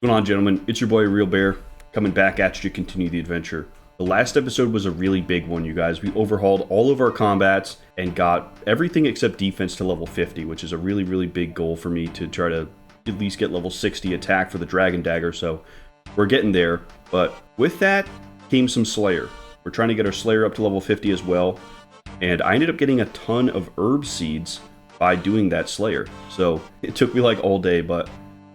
What's going on, gentlemen? It's your boy Real Bear coming back at you to continue the adventure. The last episode was a really big one, you guys. We overhauled all of our combats and got everything except defense to level 50, which is a really big goal for me to try to at least get level 60 attack for the Dragon Dagger. So we're getting there, but with that came some Slayer. We're trying to get our Slayer up to level 50 as well, and I ended up getting a ton of herb seeds by doing that Slayer. So it took me like all day, but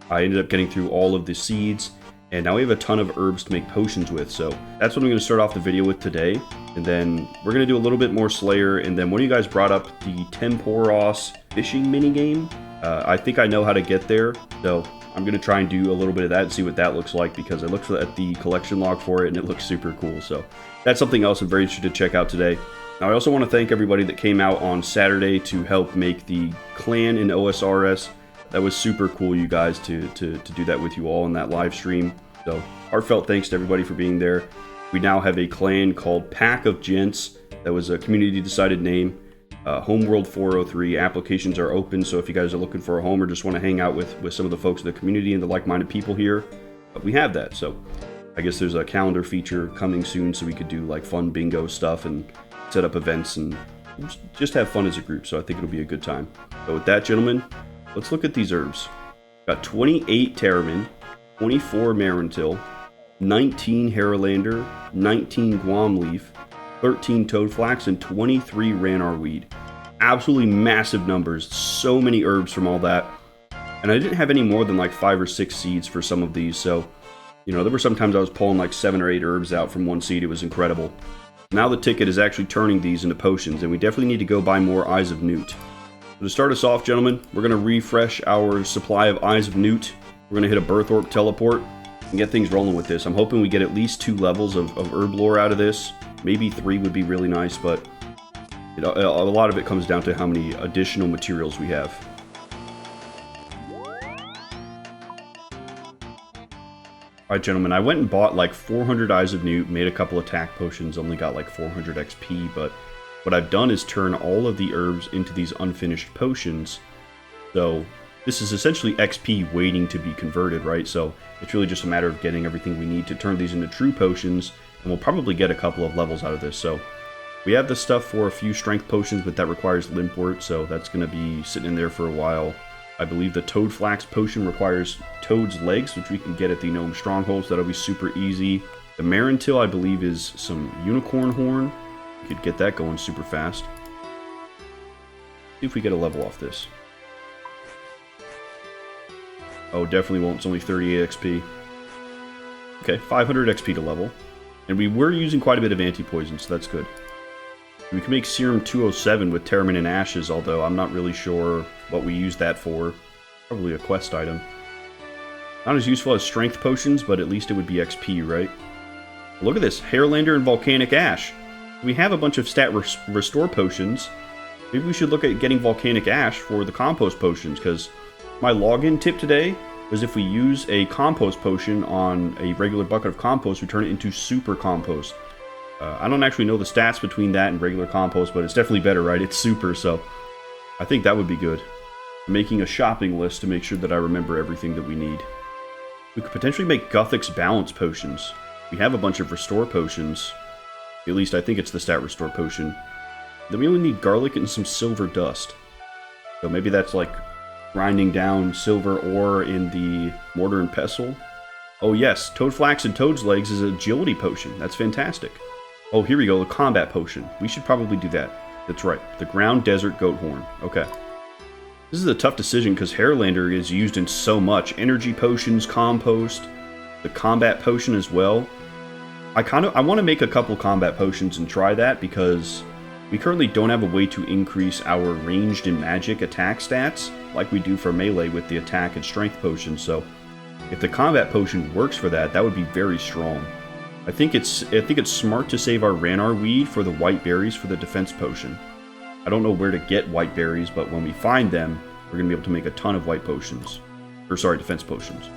I ended up getting through all of the seeds, and now we have a ton of herbs to make potions with. So that's what I'm going to start off the video with today, and then we're going to do a little bit more Slayer, and then one of you guys brought up the Tempoross fishing minigame. I think I know how to get there, so I'm going to try and do a little bit of that and see what that looks like, because I looked at the collection log for it and it looks super cool. So that's something else I'm very interested to check out today. Now I also want to thank everybody that came out on Saturday to help make the clan in OSRS. That was super cool, you guys, to do that with you all in that live stream. So heartfelt thanks to everybody for being there. We now have a clan called Pack of Gents. That was a community decided name. Homeworld 403 applications are open, so if you guys are looking for a home or just want to hang out with some of the folks in the community and the like-minded people here, we have that. So I guess there's a calendar feature coming soon, so we could do like fun bingo stuff and set up events and just have fun as a group. So I think it'll be a good time. So with that, gentlemen, let's look at these herbs. Got 28 Terramin, 24 Marentil, 19 Haralander, 19 Guam Leaf, 13 Toadflax, and 23 Ranar Weed. Absolutely massive numbers. So many herbs from all that. And I didn't have any more than like 5 or 6 seeds for some of these. So, you know, there were sometimes I was pulling like 7 or 8 herbs out from one seed. It was incredible. Now the ticket is actually turning these into potions, and we definitely need to go buy more Eyes of Newt. So to start us off, gentlemen, we're going to refresh our supply of Eyes of Newt. We're going to hit a Birth Orb teleport and get things rolling with this. I'm hoping we get at least 2 levels of Herblore out of this. Maybe 3 would be really nice, but a lot of it comes down to how many additional materials we have. Alright, gentlemen, I went and bought like 400 Eyes of Newt, made a couple attack potions, only got like 400 XP, but what I've done is turn all of the herbs into these unfinished potions. So this is essentially XP waiting to be converted, right? So it's really just a matter of getting everything we need to turn these into true potions, and we'll probably get a couple of levels out of this. So we have the stuff for a few strength potions, but that requires Limpwort, so that's going to be sitting in there for a while. I believe the Toadflax potion requires Toad's legs, which we can get at the Gnome Stronghold, so that'll be super easy. The Marentil, I believe, is some Unicorn Horn. We could get that going super fast. See if we get a level off this. Oh, definitely won't. It's only 38 XP. Okay, 500 XP to level. And we were using quite a bit of anti-poison, so that's good. We can make Serum 207 with Terramin and Ashes, although I'm not really sure what we use that for. Probably a quest item. Not as useful as Strength Potions, but at least it would be XP, right? Look at this, Haralander and Volcanic Ash. We have a bunch of stat restore potions. Maybe we should look at getting Volcanic Ash for the compost potions, because my login tip today was if we use a compost potion on a regular bucket of compost, we turn it into super compost. I don't actually know the stats between that and regular compost, but it's definitely better, right? It's super, so I think that would be good. I'm making a shopping list to make sure that I remember everything that we need. We could potentially make Guthix Balance potions. We have a bunch of restore potions. At least I think it's the stat restore potion. Then we only need garlic and some silver dust. So maybe that's like grinding down silver ore in the mortar and pestle. Oh yes, Toadflax and Toad's Legs is an agility potion. That's fantastic. Oh, here we go, the combat potion. We should probably do that. That's right, the Ground Desert Goat Horn. Okay. This is a tough decision because Haralander is used in so much. Energy potions, compost, the combat potion as well. I want to make a couple combat potions and try that, because we currently don't have a way to increase our ranged and magic attack stats like we do for melee with the attack and strength potions. So if the combat potion works for that, that would be very strong. I think it's smart to save our Ranar Weed for the white berries for the defense potion. I don't know where to get white berries, but when we find them, we're going to be able to make a ton of white potions. Or sorry, defense potions.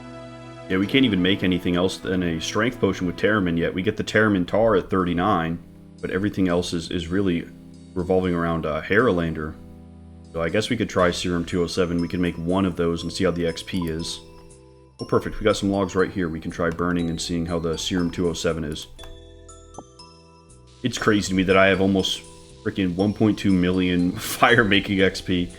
Yeah, we can't even make anything else than a strength potion with Terramin yet. We get the Terramin Tar at 39, but everything else is really revolving around Haralander. So I guess we could try Serum 207. We could make one of those and see how the XP is. Oh, perfect. We got some logs right here. We can try burning and seeing how the Serum 207 is. It's crazy to me that I have almost freaking 1.2 million fire making XP.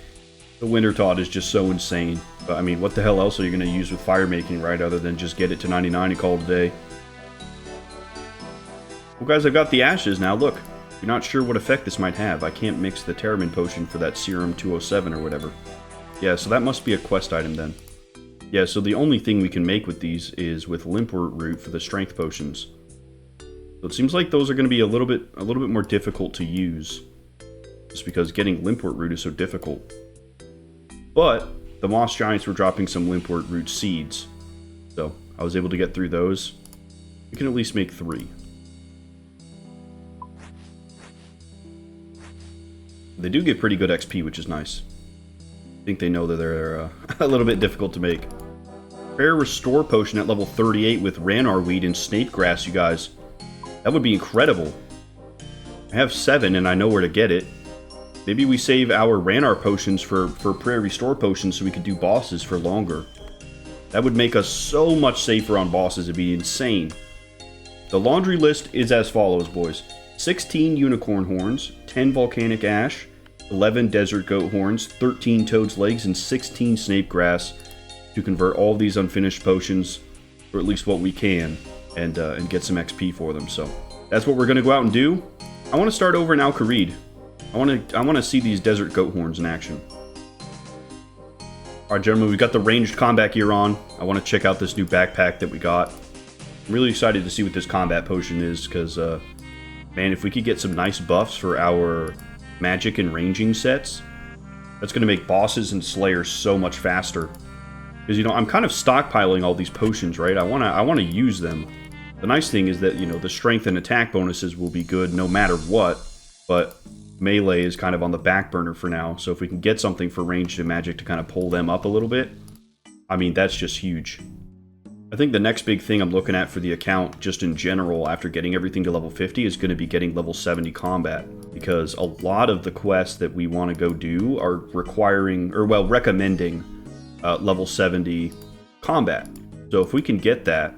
The Winter Taught is just so insane. But I mean, what the hell else are you going to use with fire making, right? Other than just get it to 99 and call it a day. Well, guys, I've got the ashes now. Look, you're not sure what effect this might have. I can't mix the Terramin potion for that Serum 207 or whatever. Yeah, so that must be a quest item then. Yeah, so the only thing we can make with these is with Limpwort Root for the strength potions. So it seems like those are going to be a little bit more difficult to use, just because getting Limpwort Root is so difficult. But the Moss Giants were dropping some Limpwort Root seeds, so I was able to get through those. We can at least make 3. They do get pretty good XP, which is nice. I think they know that they're a little bit difficult to make. Rare Restore Potion at level 38 with Ranar Weed and Snake Grass, you guys. That would be incredible. I have 7 and I know where to get it. Maybe we save our Ranar Potions for Prayer Restore Potions so we could do bosses for longer. That would make us so much safer on bosses, it'd be insane. The laundry list is as follows, boys. 16 Unicorn Horns, 10 Volcanic Ash, 11 Desert Goat Horns, 13 Toad's Legs, and 16 Snape Grass to convert all these unfinished potions, or at least what we can, and get some XP for them. So that's what we're going to go out and do. I want to start over in Kharid. I want to see these Desert Goat Horns in action. Alright, gentlemen, we've got the ranged combat gear on. I want to check out this new backpack that we got. I'm really excited to see what this combat potion is, because, man, if we could get some nice buffs for our magic and ranging sets, that's going to make bosses and slayers so much faster. Because, you know, I'm kind of stockpiling all these potions, right? I want to use them. The nice thing is that, you know, the strength and attack bonuses will be good no matter what, but melee is kind of on the back burner for now. So if we can get something for ranged and magic to kind of pull them up a little bit, I mean, that's just huge. I think the next big thing I'm looking at for the account, just in general, after getting everything to level 50, is going to be getting level 70 combat. Because a lot of the quests that we want to go do are requiring, or well, recommending level 70 combat. So if we can get that,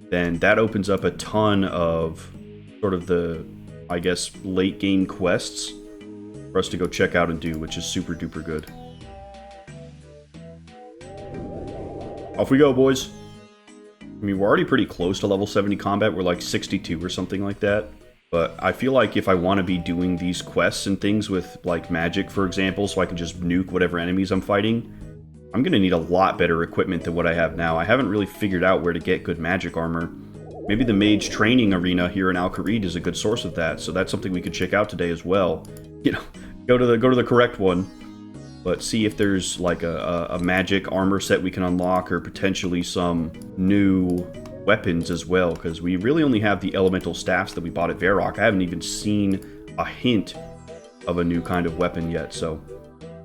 then that opens up a ton of sort of the, I guess, late game quests for us to go check out and do, which is super duper good. Off we go, boys. I mean, we're already pretty close to level 70 combat. We're like 62 or something like that. But I feel like if I want to be doing these quests and things with, like, magic, for example, so I can just nuke whatever enemies I'm fighting, I'm going to need a lot better equipment than what I have now. I haven't really figured out where to get good magic armor. Maybe the Mage Training Arena here in Kharid is a good source of that, so that's something we could check out today as well. You know, go to the correct one, but see if there's like a magic armor set we can unlock, or potentially some new weapons as well, because we really only have the elemental staffs that we bought at Varrock. I haven't even seen a hint of a new kind of weapon yet, so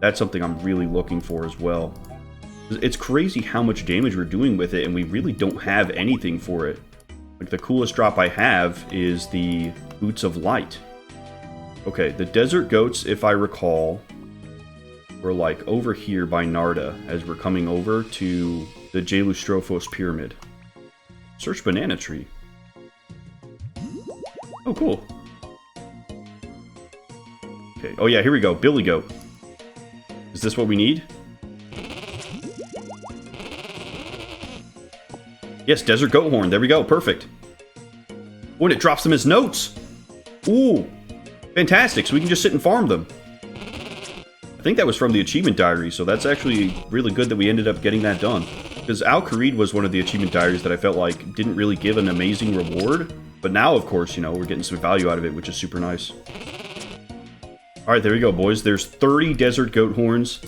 that's something I'm really looking for as well. It's crazy how much damage we're doing with it, and we really don't have anything for it. Like, the coolest drop I have is the Boots of Light. Okay, the Desert Goats, if I recall, were like over here by Narda as we're coming over to the Jelustrophos Pyramid. Search Banana Tree. Oh, cool. Okay, oh yeah, here we go. Billy Goat. Is this what we need? Yes, Desert Goat Horn. There we go. Perfect. Oh, and it drops them as notes. Ooh. Fantastic. So we can just sit and farm them. I think that was from the achievement diary, so that's actually really good that we ended up getting that done. Because Kharid was one of the achievement diaries that I felt like didn't really give an amazing reward. But now, of course, you know, we're getting some value out of it, which is super nice. Alright, there we go, boys. There's 30 Desert Goat Horns.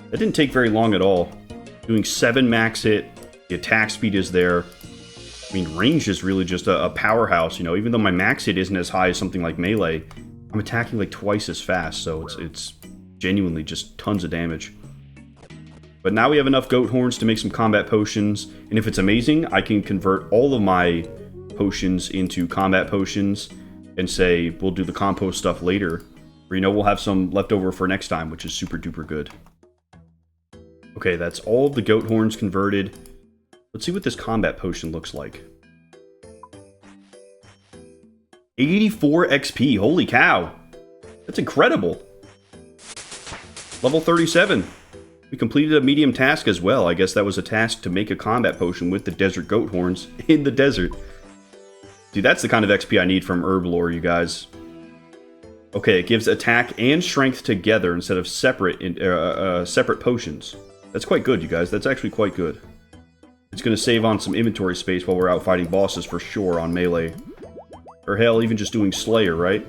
That didn't take very long at all. Doing 7 max hit. The attack speed is there. I mean, range is really just a powerhouse, you know. Even though my max hit isn't as high as something like melee, I'm attacking like twice as fast, so it's genuinely just tons of damage. But now we have enough goat horns to make some combat potions, and if it's amazing, I can convert all of my potions into combat potions and say we'll do the compost stuff later, or, you know, we'll have some left over for next time, which is super duper good. Okay, that's all of the goat horns converted. Let's see what this combat potion looks like. 84 XP, holy cow. That's incredible. Level 37. We completed a medium task as well. I guess that was a task to make a combat potion with the desert goat horns in the desert. Dude, that's the kind of XP I need from Herblore, you guys. Okay, it gives attack and strength together instead of separate potions. That's quite good, you guys. That's actually quite good. It's going to save on some inventory space while we're out fighting bosses for sure on melee. Or hell, even just doing Slayer, right?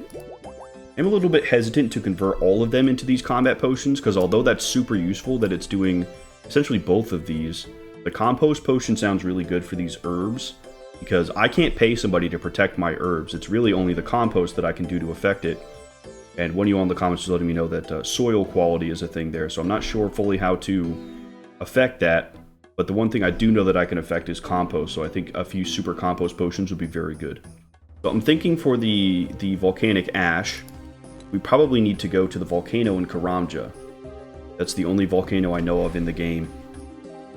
I'm a little bit hesitant to convert all of them into these combat potions, because although that's super useful that it's doing essentially both of these, the compost potion sounds really good for these herbs, because I can't pay somebody to protect my herbs. It's really only the compost that I can do to affect it. And one of you on the comments is letting me know that soil quality is a thing there, so I'm not sure fully how to affect that, but the one thing I do know that I can affect is compost, so I think a few super compost potions would be very good. So I'm thinking for the volcanic ash, we probably need to go to the volcano in Karamja. That's the only volcano I know of in the game.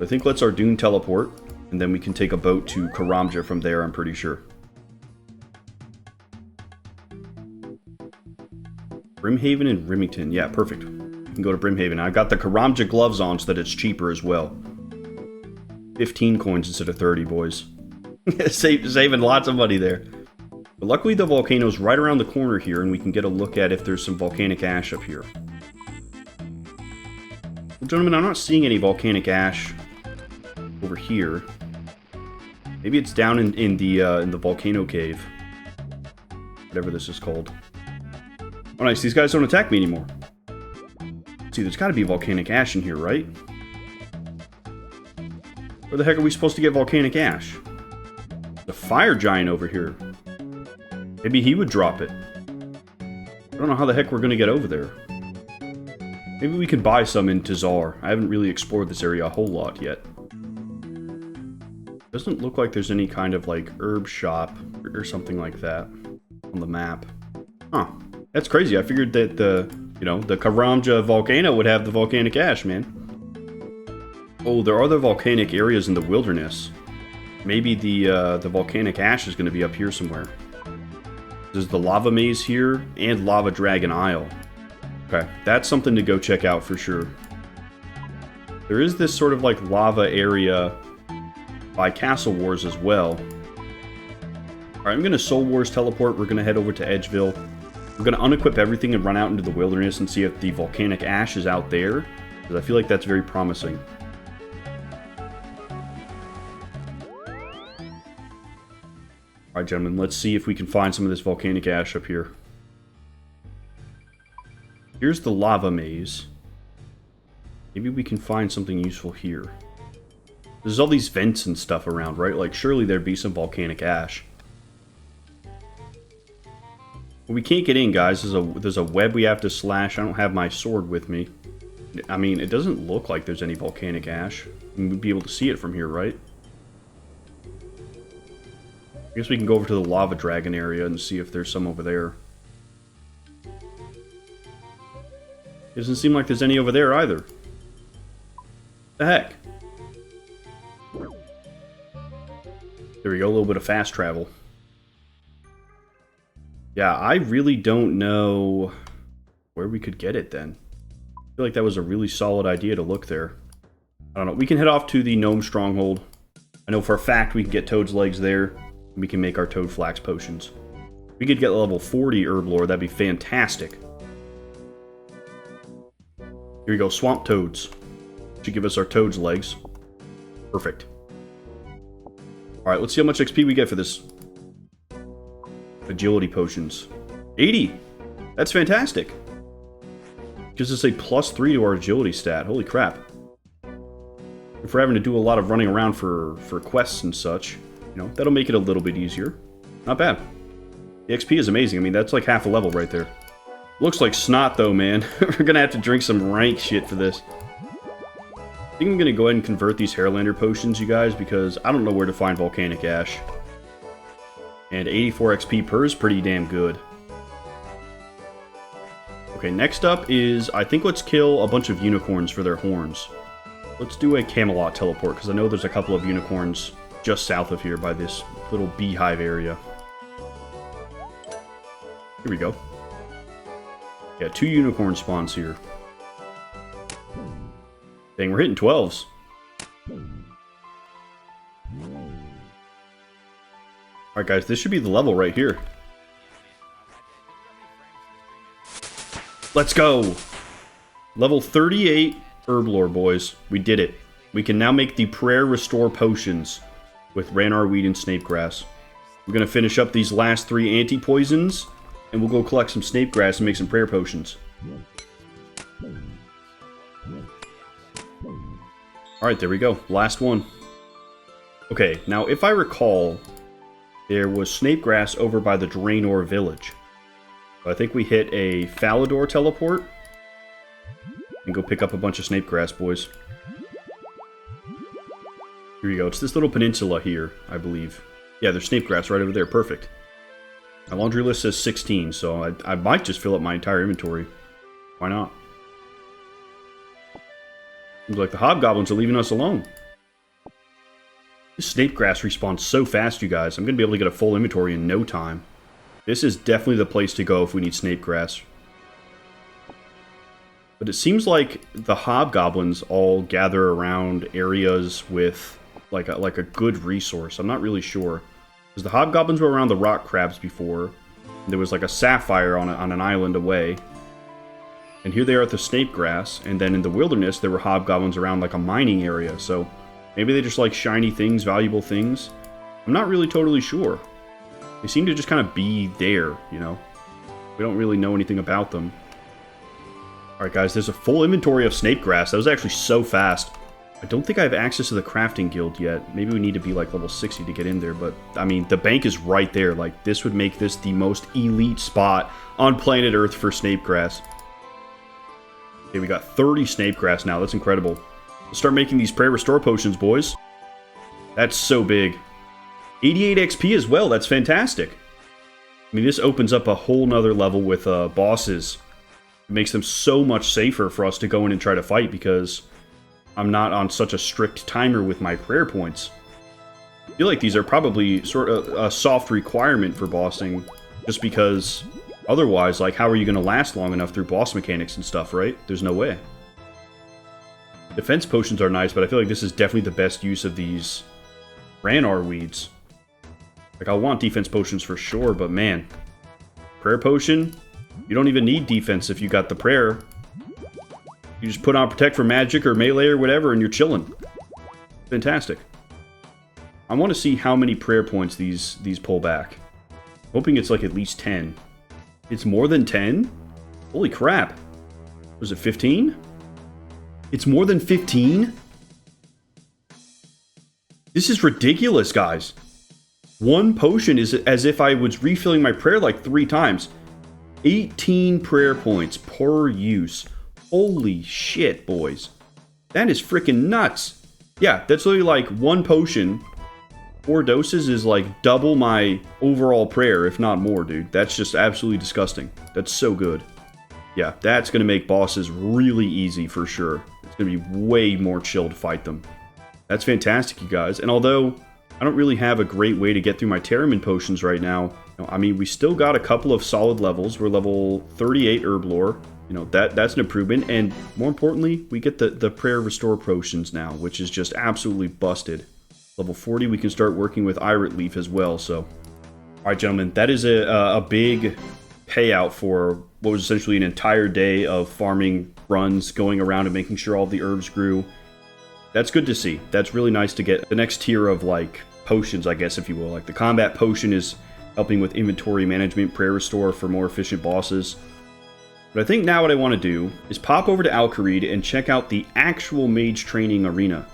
I think let's our Dune teleport, and then we can take a boat to Karamja from there, I'm pretty sure. Brimhaven and Remington. Yeah, perfect. We can go to Brimhaven. I got the Karamja gloves on so that it's cheaper as well. 15 coins instead of 30, boys. Saving lots of money there. But luckily the volcano's right around the corner here, and we can get a look at if there's some volcanic ash up here. Well, gentlemen, I'm not seeing any volcanic ash over here. Maybe it's down in the volcano cave. Whatever this is called. Oh nice, these guys don't attack me anymore. See, there's gotta be volcanic ash in here, right? Where the heck are we supposed to get volcanic ash? The fire giant over here. Maybe he would drop it. I don't know how the heck we're gonna get over there. Maybe we could buy some in Tazar. I haven't really explored this area a whole lot yet. Doesn't look like there's any kind of like herb shop or something like that on the map. Huh. That's crazy. I figured that the Karamja volcano would have the volcanic ash, man. Oh, there are other volcanic areas in the wilderness. Maybe the volcanic ash is going to be up here somewhere. There's the lava maze here and lava dragon isle. Okay, that's something to go check out for sure. There is this sort of like lava area by Castle Wars as well. Alright, I'm going to Soul Wars teleport. We're going to head over to Edgeville. We're going to unequip everything and run out into the wilderness and see if the volcanic ash is out there, because I feel like that's very promising. Alright, gentlemen, let's see if we can find some of this volcanic ash up here. Here's the lava maze. Maybe we can find something useful here. There's all these vents and stuff around, right? Like, surely there'd be some volcanic ash. Well, we can't get in, guys. There's a web we have to slash. I don't have my sword with me. I mean, it doesn't look like there's any volcanic ash. We'd be able to see it from here, right? I guess we can go over to the lava dragon area and see if there's some over there. Doesn't seem like there's any over there either. The heck? There we go, a little bit of fast travel. Yeah, I really don't know where we could get it then. I feel like that was a really solid idea to look there. I don't know. We can head off to the Gnome Stronghold. I know for a fact we can get Toad's Legs there. And we can make our Toad Flax potions. We could get level 40 Herblore. That'd be fantastic. Here we go. Swamp Toads. Should give us our Toad's Legs. Perfect. Alright, let's see how much XP we get for this. Agility potions. 80! That's fantastic! Gives us a +3 to our agility stat. Holy crap. If we're having to do a lot of running around for quests and such, you know, that'll make it a little bit easier. Not bad. The XP is amazing. I mean, that's like half a level right there. Looks like snot though, man. We're gonna have to drink some rank shit for this. I think I'm gonna go ahead and convert these Hairlander potions, you guys, because I don't know where to find volcanic ash. And 84 XP per is pretty damn good. Okay, next up is, I think let's kill a bunch of unicorns for their horns. Let's do a Camelot teleport, because I know there's a couple of unicorns just south of here by this little beehive area. Here we go. Yeah, 2 unicorn spawns here. Dang, we're hitting 12s. Alright guys, this should be the level right here. Let's go! Level 38 Herblore, boys. We did it. We can now make the Prayer Restore Potions with Ranarr Weed and Snapegrass. We're going to finish up these last 3 anti-poisons, and we'll go collect some Snapegrass and make some Prayer Potions. Alright, there we go. Last one. Okay, now if I recall, there was Snapegrass over by the Draenor village. So I think we hit a Falador teleport and go pick up a bunch of Snapegrass, boys. Here we go. It's this little peninsula here, I believe. Yeah, there's Snapegrass right over there. Perfect. My laundry list says 16, so I might just fill up my entire inventory. Why not? Seems like the hobgoblins are leaving us alone. This Snapegrass respawns so fast, you guys. I'm going to be able to get a full inventory in no time. This is definitely the place to go if we need Snapegrass. But it seems like the hobgoblins all gather around areas with like a good resource. I'm not really sure. Because the hobgoblins were around the rock crabs before. There was like a sapphire on an island away. And here they are at the Snapegrass. And then in the wilderness, there were hobgoblins around like a mining area. So maybe they just like shiny things, valuable things. I'm not really totally sure. They seem to just kind of be there, you know. We don't really know anything about them. Alright guys, there's a full inventory of Snapegrass. That was actually so fast. I don't think I have access to the crafting guild yet. Maybe we need to be like level 60 to get in there, but I mean, the bank is right there. Like, this would make this the most elite spot on planet Earth for Snapegrass. Okay, we got 30 Snapegrass now. That's incredible. Let's start making these Prayer Restore Potions, boys. That's so big. 88 XP as well. That's fantastic. I mean, this opens up a whole nother level with bosses. It makes them so much safer for us to go in and try to fight because I'm not on such a strict timer with my prayer points. I feel like these are probably sort of a soft requirement for bossing, just because otherwise, like, how are you going to last long enough through boss mechanics and stuff, right? There's no way. Defense potions are nice, but I feel like this is definitely the best use of these Ranarr weeds. Like, I want defense potions for sure, but man, prayer potion, you don't even need defense if you got the prayer. You just put on protect for magic or melee or whatever and you're chilling. Fantastic. I want to see how many prayer points these pull back. Hoping it's like at least 10. It's more than 10? Holy crap. Was it 15? It's more than 15? This is ridiculous, guys. One potion is as if I was refilling my prayer like 3 times. 18 prayer points per use. Holy shit, boys. That is freaking nuts. Yeah, that's literally like one potion. 4 doses is like double my overall prayer, if not more, dude. That's just absolutely disgusting. That's so good. Yeah, that's going to make bosses really easy for sure. It's going to be way more chill to fight them. That's fantastic, you guys. And although I don't really have a great way to get through my Terramin potions right now, I mean, we still got a couple of solid levels. We're level 38 Herblore. You know, that's an improvement. And more importantly, we get the Prayer Restore potions now, which is just absolutely busted. Level 40, we can start working with Irit Leaf as well. So, all right, gentlemen, that is a big payout for what was essentially an entire day of farming runs, going around and making sure all the herbs grew. That's good to see. That's really nice to get the next tier of, like, potions, I guess, if you will. Like, the combat potion is helping with inventory management, prayer restore for more efficient bosses. But I think now what I want to do is pop over to Kharid and check out the actual Mage Training Arena.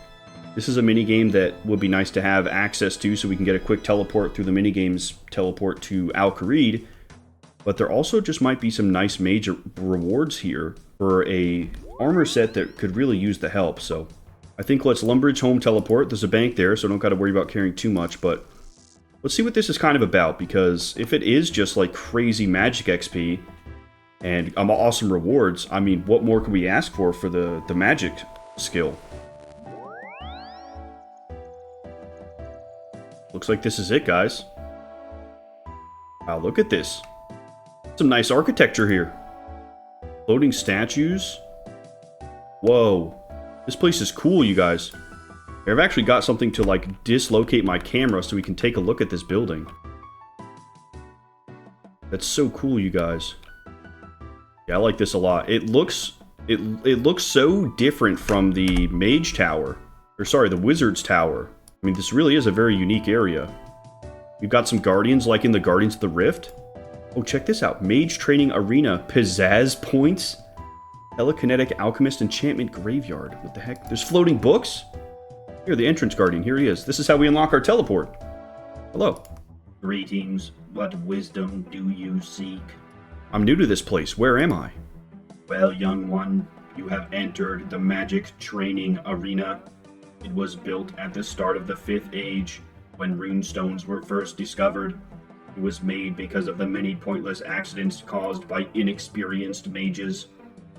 This is a minigame that would be nice to have access to so we can get a quick teleport through the minigames, teleport to Kharid. But there also just might be some nice mage rewards here for a armor set that could really use the help. So I think let's Lumbridge home teleport. There's a bank there, so I don't got to worry about carrying too much. But let's see what this is kind of about, because if it is just like crazy magic XP and awesome rewards, I mean, what more can we ask for the magic skill? Looks like this is it, guys. Wow, look at this. Some nice architecture here. Floating statues. Whoa. This place is cool, you guys. I've actually got something to, like, dislocate my camera so we can take a look at this building. That's so cool, you guys. Yeah, I like this a lot. It looks so different from the Mage Tower. Or sorry, the Wizard's Tower. I mean, this really is a very unique area. We've got some Guardians, like in the Guardians of the Rift. Oh, check this out. Mage Training Arena. Pizzazz Points. Telekinetic Alchemist Enchantment Graveyard. What the heck? There's floating books? Here, the entrance guardian. Here he is. This is how we unlock our teleport. Hello. Greetings. What wisdom do you seek? I'm new to this place. Where am I? Well, young one, you have entered the Magic Training Arena. It was built at the start of the 5th Age, when runestones were first discovered. It was made because of the many pointless accidents caused by inexperienced mages.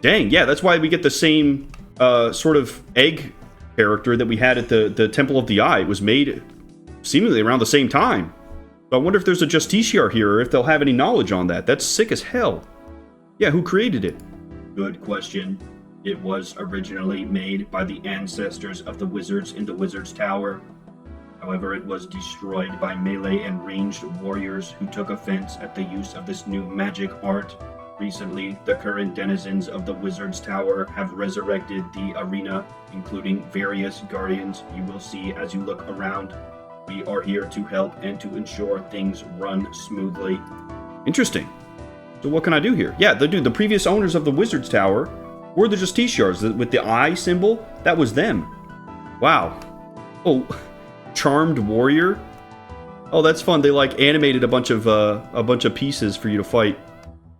Dang, yeah, that's why we get the same sort of egg character that we had at the Temple of the Eye. It was made seemingly around the same time. So I wonder if there's a Justiciar here, or if they'll have any knowledge on that. That's sick as hell. Yeah, who created it? Good question. It was originally made by the ancestors of the wizards in the Wizard's Tower. However, it was destroyed by melee and ranged warriors who took offense at the use of this new magic art. Recently, the current denizens of the Wizard's Tower have resurrected the arena, including various guardians you will see as you look around. We are here to help and to ensure things run smoothly. Interesting. So what can I do here? Yeah, the previous owners of the Wizard's Tower were the Justiciars with the eye symbol. That was them. Wow. Oh, Charmed Warrior. Oh, that's fun. They like animated a bunch of pieces for you to fight.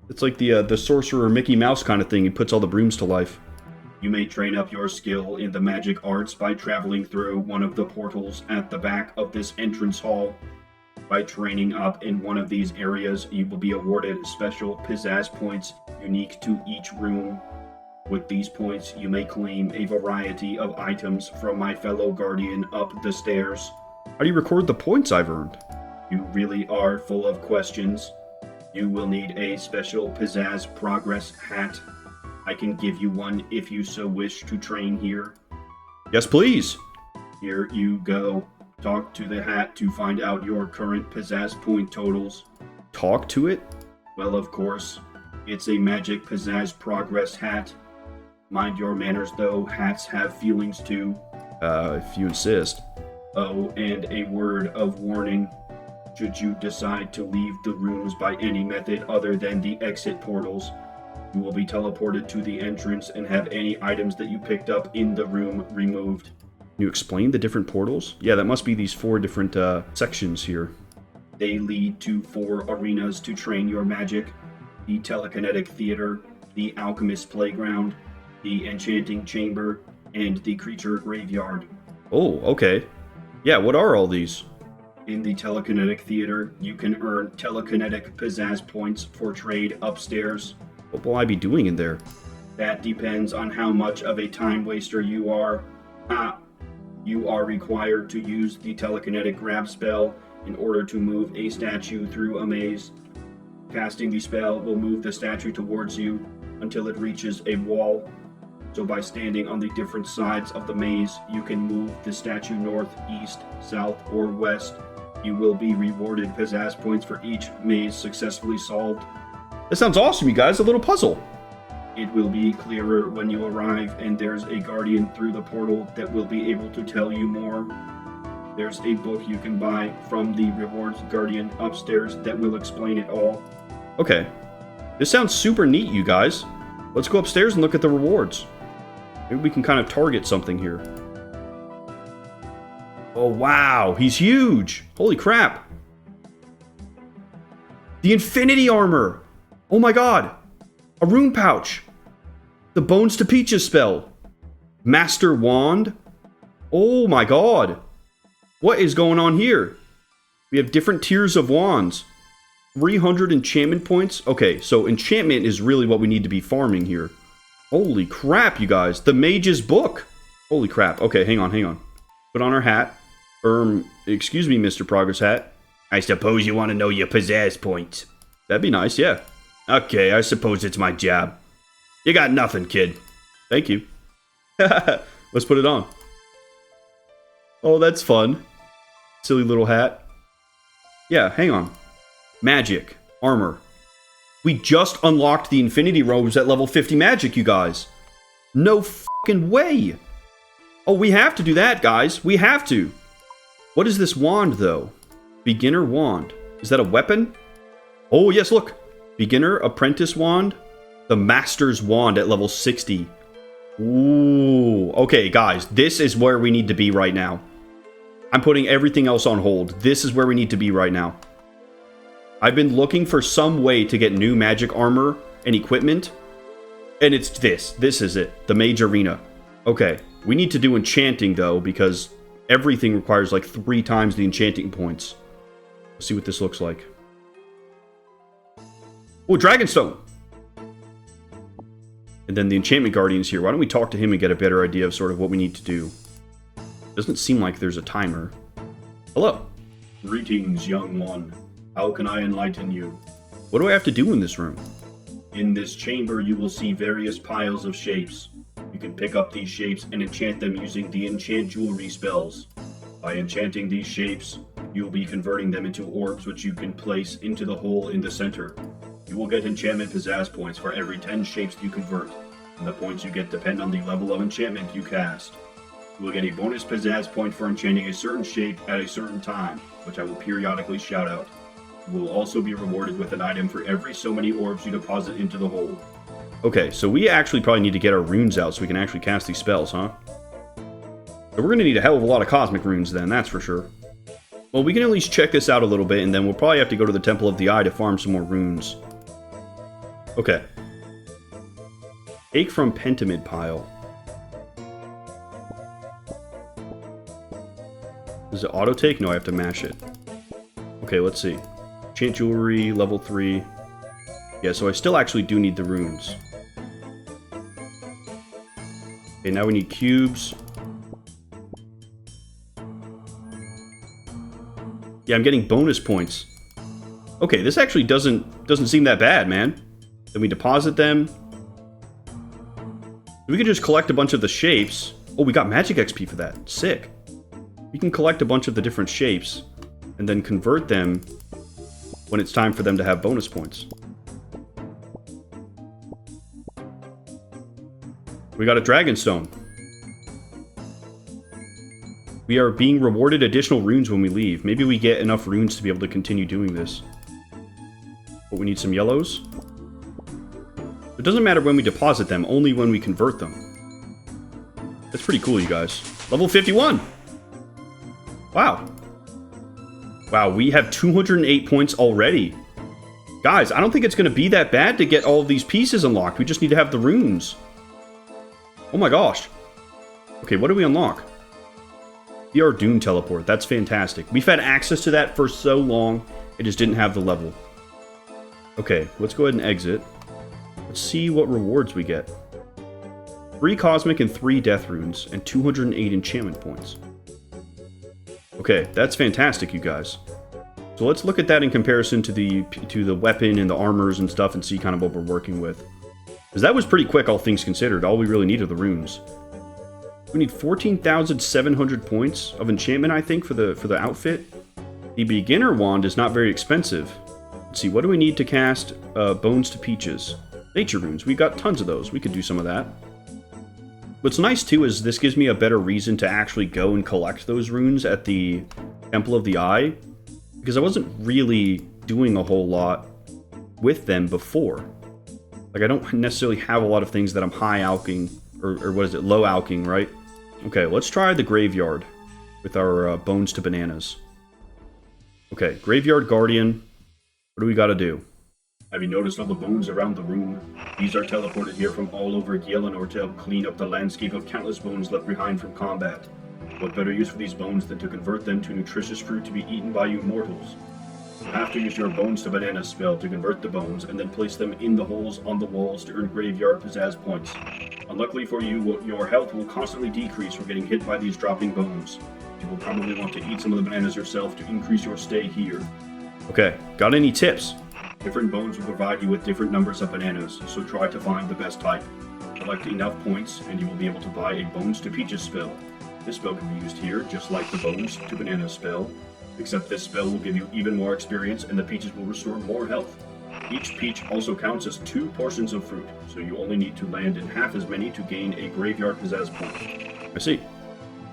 It's like the sorcerer Mickey Mouse kind of thing. He puts all the brooms to life. You may train up your skill in the magic arts by traveling through one of the portals at the back of this entrance hall. By training up in one of these areas, you will be awarded special pizzazz points unique to each room. With these points, you may claim a variety of items from my fellow guardian up the stairs. How do you record the points I've earned? You really are full of questions. You will need a special pizzazz progress hat. I can give you one if you so wish to train here. Yes, please. Here you go. Talk to the hat to find out your current pizzazz point totals. Talk to it? Well, of course. It's a magic pizzazz progress hat. Mind your manners, though. Hats have feelings too. If you insist. Oh, and a word of warning. Should you decide to leave the rooms by any method other than the exit portals, you will be teleported to the entrance and have any items that you picked up in the room removed. Can you explain the different portals? Yeah, that must be these 4 different sections here. They lead to 4 arenas to train your magic. The Telekinetic Theater, the Alchemist Playground, the Enchanting Chamber, and the Creature Graveyard. Oh, okay. Yeah, what are all these? In the Telekinetic Theater, you can earn telekinetic pizzazz points for trade upstairs. What will I be doing in there? That depends on how much of a time waster you are. You are required to use the telekinetic grab spell in order to move a statue through a maze. Casting the spell will move the statue towards you until it reaches a wall. So by standing on the different sides of the maze, you can move the statue north, east, south, or west. You will be rewarded pizzazz points for each maze successfully solved. That sounds awesome, you guys. A little puzzle. It will be clearer when you arrive, and there's a guardian through the portal that will be able to tell you more. There's a book you can buy from the rewards guardian upstairs that will explain it all. Okay. This sounds super neat, you guys. Let's go upstairs and look at the rewards. Maybe we can kind of target something here. Oh, wow. He's huge. Holy crap. The Infinity Armor. Oh my god. A rune pouch. The Bones to Peaches spell. Master Wand. Oh my god. What is going on here? We have different tiers of wands. 300 enchantment points. Okay, so enchantment is really what we need to be farming here. Holy crap, you guys. The Mage's Book. Holy crap. Okay, hang on. Put on our hat. Excuse me, Mr. Progress Hat. I suppose you want to know your pizzazz points. That'd be nice, yeah. Okay, I suppose it's my job. You got nothing, kid. Thank you. Let's put it on. Oh, that's fun. Silly little hat. Yeah, hang on. Magic. Armor. We just unlocked the Infinity Robes at level 50 magic, you guys. No fucking way. Oh, we have to do that, guys. We have to. What is this wand, though? Beginner wand. Is that a weapon? Oh, yes, look. Beginner apprentice wand. The Master's wand at level 60. Ooh. Okay, guys. This is where we need to be right now. I'm putting everything else on hold. This is where we need to be right now. I've been looking for some way to get new magic armor and equipment. And it's this. This is it. The Mage Arena. Okay. We need to do enchanting, though, because everything requires like 3 times the enchanting points. Let's see what this looks like. Oh, Dragonstone! And then the Enchantment Guardian's here. Why don't we talk to him and get a better idea of sort of what we need to do? Doesn't seem like there's a timer. Hello. Greetings, young one. How can I enlighten you? What do I have to do in this room? In this chamber, you will see various piles of shapes. You can pick up these shapes and enchant them using the enchant jewelry spells. By enchanting these shapes, you will be converting them into orbs which you can place into the hole in the center. You will get enchantment pizzazz points for every 10 shapes you convert, and the points you get depend on the level of enchantment you cast. You will get a bonus pizzazz point for enchanting a certain shape at a certain time, which I will periodically shout out. You will also be rewarded with an item for every so many orbs you deposit into the hole. Okay, so we actually probably need to get our runes out so we can actually cast these spells, huh? So we're going to need a hell of a lot of cosmic runes then, that's for sure. Well, we can at least check this out a little bit, and then we'll probably have to go to the Temple of the Eye to farm some more runes. Okay. Take from Pentamid pile. Does it auto-take? No, I have to mash it. Okay, let's see. Enchant Jewelry, level 3. Yeah, so I still actually do need the runes. Okay, now we need cubes. Yeah, I'm getting bonus points. Okay, this actually doesn't seem that bad, man. Then we deposit them. We can just collect a bunch of the shapes. Oh, we got magic XP for that. Sick. We can collect a bunch of the different shapes and then convert them when it's time for them to have bonus points. We got a Dragonstone. We are being rewarded additional runes when we leave. Maybe we get enough runes to be able to continue doing this. But we need some yellows. It doesn't matter when we deposit them, only when we convert them. That's pretty cool, you guys. Level 51! Wow. Wow, we have 208 points already. Guys, I don't think it's going to be that bad to get all of these pieces unlocked. We just need to have the runes. Oh my gosh. Okay, what do we unlock? VR Dune Teleport. That's fantastic. We've had access to that for so long, it just didn't have the level. Okay, let's go ahead and exit. Let's see what rewards we get. 3 Cosmic and 3 Death Runes, and 208 enchantment points. Okay, that's fantastic, you guys. So let's look at that in comparison to the weapon and the armors and stuff and see kind of what we're working with. Because that was pretty quick, all things considered. All we really need are the runes. We need 14,700 points of enchantment, I think, for the outfit. The beginner wand is not very expensive. Let's see, what do we need to cast Bones to Peaches? Nature runes. We got tons of those. We could do some of that. What's nice, too, is this gives me a better reason to actually go and collect those runes at the Temple of the Eye. Because I wasn't really doing a whole lot with them before. Like, I don't necessarily have a lot of things that I'm high alching, or what is it, low alching, right? Okay, let's try the Graveyard with our Bones to Bananas. Okay, Graveyard Guardian. What do we got to do? Have you noticed all the bones around the room? These are teleported here from all over Gielinor to help clean up the landscape of countless bones left behind from combat. What better use for these bones than to convert them to nutritious fruit to be eaten by you mortals? You have to use your Bones to Bananas spell to convert the bones and then place them in the holes on the walls to earn Graveyard Pizzazz points. Unluckily for you, your health will constantly decrease from getting hit by these dropping bones. You will probably want to eat some of the bananas yourself to increase your stay here. Okay, got any tips? Different bones will provide you with different numbers of bananas, so try to find the best type. Collect enough points, and you will be able to buy a Bones to Peaches spell. This spell can be used here, just like the Bones to Bananas spell, except this spell will give you even more experience, and the peaches will restore more health. Each peach also counts as 2 portions of fruit, so you only need to land in half as many to gain a Graveyard Pizzazz point. I see.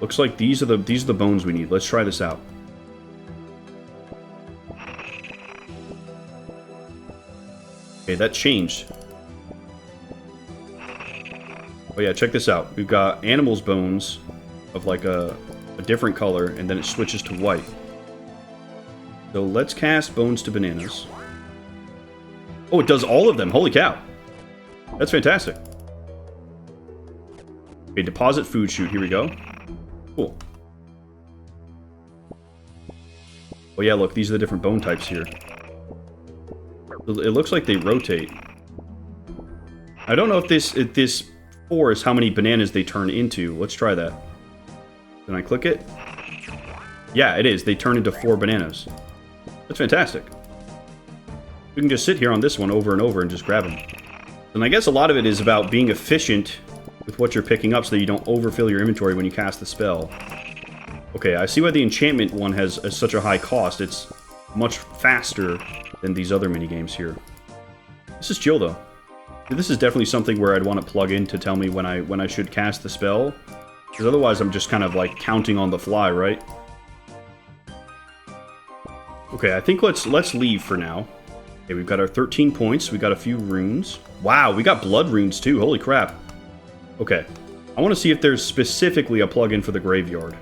Looks like these are the bones we need. Let's try this out. Okay, that changed. Oh yeah, check this out. We've got animals' bones of like a different color, and then it switches to white. So let's cast Bones to Bananas. Oh, it does all of them. Holy cow. That's fantastic. Okay, deposit food chute. Here we go. Cool. Oh yeah, look, these are the different bone types here. It looks like they rotate. I don't know if this 4 is how many bananas they turn into. Let's try that. Then I click it. Yeah, it is. They turn into 4 bananas. That's fantastic. We can just sit here on this one over and over and just grab them. And I guess a lot of it is about being efficient with what you're picking up so that you don't overfill your inventory when you cast the spell. Okay, I see why the enchantment one has such a high cost. It's much faster than these other minigames here. This is chill, though. This is definitely something where I'd want to plug in to tell me when I should cast the spell. Because otherwise I'm just kind of like counting on the fly, right? Okay, I think let's leave for now. Okay, we've got our 13 points. We got a few runes. Wow, we got blood runes too. Holy crap. Okay. I want to see if there's specifically a plugin for the graveyard.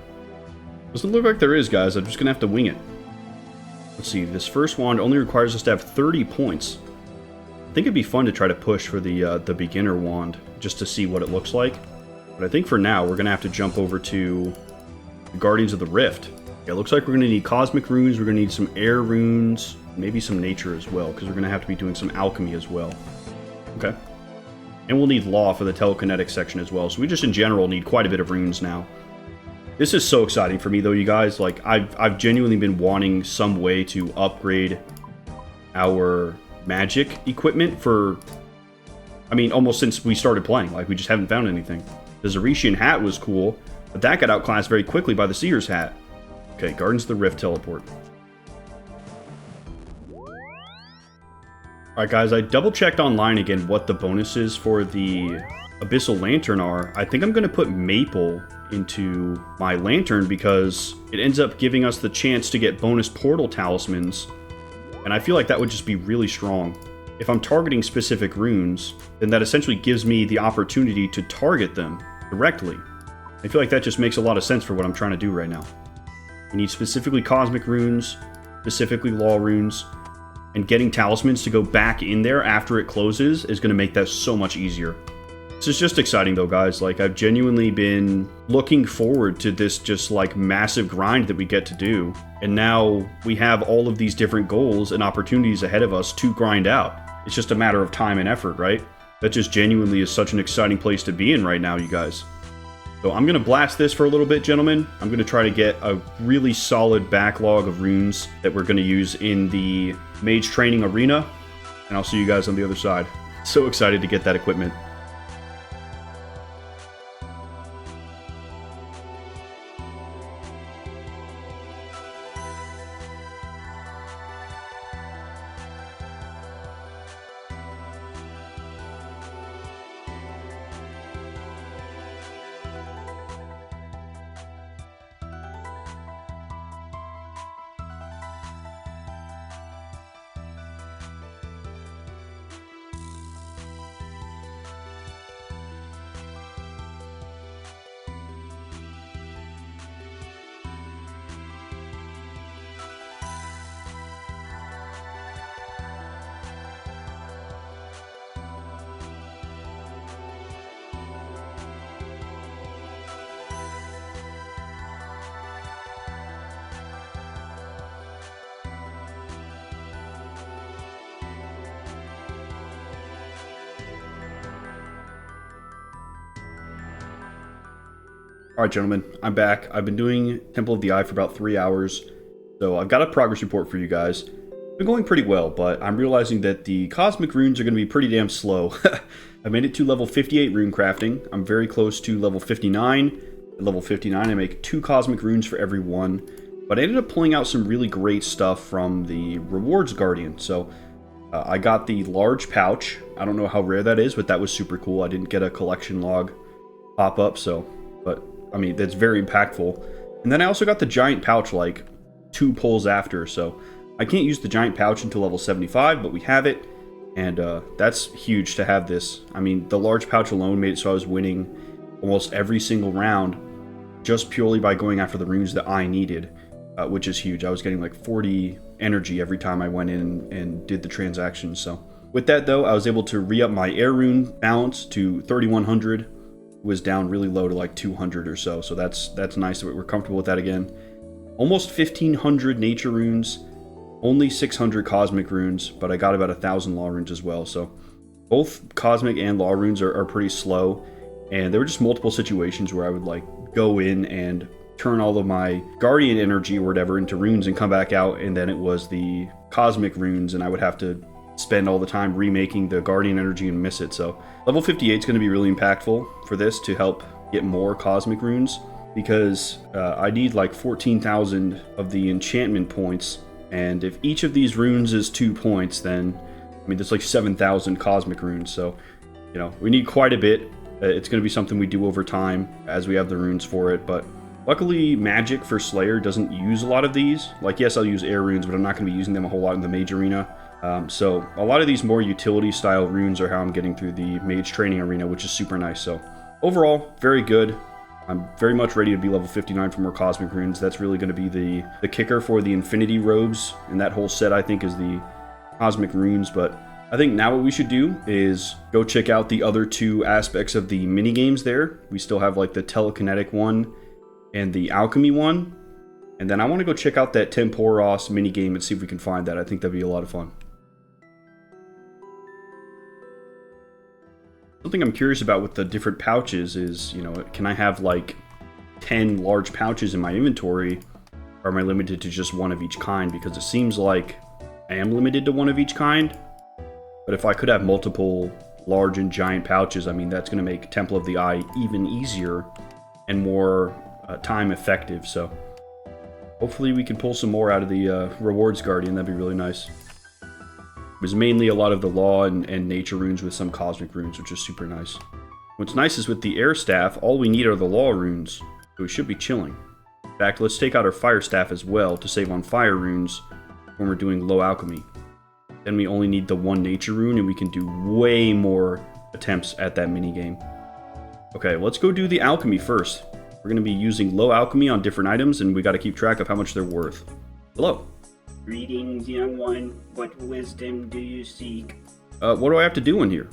Doesn't look like there is, guys. I'm just going to have to wing it. Let's see. This first wand only requires us to have 30 points. I think it'd be fun to try to push for the beginner wand, just to see what it looks like. But I think for now, we're going to have to jump over to the Guardians of the Rift. Yeah, it looks like we're going to need Cosmic Runes, we're going to need some Air Runes, maybe some Nature as well, because we're going to have to be doing some Alchemy as well. Okay. And we'll need Law for the Telekinetic section as well, so we just in general need quite a bit of runes now. This is so exciting for me though, you guys. Like, I've genuinely been wanting some way to upgrade our magic equipment for, I mean, almost since we started playing. Like, we just haven't found anything. The Zaretian hat was cool, but that got outclassed very quickly by the Seer's hat. Okay, Gardens of the Rift teleport. Alright guys, I double checked online again what the bonuses for the Abyssal Lantern are. I think I'm going to put Maple into my Lantern because it ends up giving us the chance to get bonus Portal Talismans. And I feel like that would just be really strong. If I'm targeting specific runes, then that essentially gives me the opportunity to target them directly. I feel like that just makes a lot of sense for what I'm trying to do right now. We need specifically Cosmic Runes, specifically Law Runes, and getting Talismans to go back in there after it closes is going to make that so much easier. This is just exciting though, guys. Like, I've genuinely been looking forward to this just like massive grind that we get to do. And now we have all of these different goals and opportunities ahead of us to grind out. It's just a matter of time and effort, right? That just genuinely is such an exciting place to be in right now, you guys. So I'm going to blast this for a little bit, gentlemen. I'm going to try to get a really solid backlog of runes that we're going to use in the Mage Training Arena. And I'll see you guys on the other side. So excited to get that equipment. All right, gentlemen, I'm back. I've been doing Temple of the Eye for about 3 hours, so I've got a progress report for you guys. It's been going pretty well, but I'm realizing that the cosmic runes are going to be pretty damn slow. I made it to level 58 rune crafting. I'm very close to level 59. At level 59, I make 2 cosmic runes for every one, but I ended up pulling out some really great stuff from the rewards guardian. So I got the large pouch. I don't know how rare that is, but that was super cool. I didn't get a collection log pop up, but I mean, that's very impactful. And then I also got the giant pouch like 2 pulls after, so I can't use the giant pouch until level 75, but we have it, and that's huge to have this. I mean, the large pouch alone made it so I was winning almost every single round just purely by going after the runes that I needed, which is huge. I was getting like 40 energy every time I went in and did the transactions. So with that though, I was able to re-up my air rune balance to 3100. Was down really low to like 200 or so, so that's nice that we're comfortable with that again. Almost 1500 nature runes, only 600 cosmic runes, but I got about 1000 law runes as well. So both cosmic and law runes are pretty slow, and there were just multiple situations where I would like go in and turn all of my guardian energy or whatever into runes and come back out, and then it was the cosmic runes, and I would have to spend all the time remaking the guardian energy and miss it. So level 58 is going to be really impactful for this to help get more cosmic runes, because I need like 14,000 of the enchantment points, and if each of these runes is 2 points, then I mean there's like 7,000 cosmic runes, so you know we need quite a bit. It's going to be something we do over time as we have the runes for it, but luckily Magic for Slayer doesn't use a lot of these. Like, yes, I'll use air runes, but I'm not going to be using them a whole lot in the Mage Arena. So a lot of these more utility style runes are how I'm getting through the Mage Training Arena, which is super nice. So overall, very good. I'm very much ready to be level 59 for more cosmic runes. That's really going to be the kicker for the Infinity Robes, and that whole set I think is the cosmic runes. But I think now what we should do is go check out the other 2 aspects of the mini games there. We still have like the telekinetic one and the alchemy one, and then I want to go check out that Tempoross mini game and see if we can find that. I think that'd be a lot of fun. Something I'm curious about with the different pouches is, you know, can I have like 10 large pouches in my inventory, or am I limited to just one of each kind? Because it seems like I am limited to one of each kind, but if I could have multiple large and giant pouches, I mean, that's going to make Temple of the Eye even easier and more time effective. So hopefully we can pull some more out of the rewards guardian. That'd be really nice. It was mainly a lot of the law and nature runes with some cosmic runes, which is super nice. What's nice is with the air staff, all we need are the law runes, so we should be chilling. In fact, let's take out our fire staff as well to save on fire runes when we're doing low alchemy. Then we only need the 1 nature rune, and we can do way more attempts at that mini game. Okay, let's go do the alchemy first. We're going to be using low alchemy on different items, and we got to keep track of how much they're worth. Hello. Greetings, young one. What wisdom do you seek? What do I have to do in here?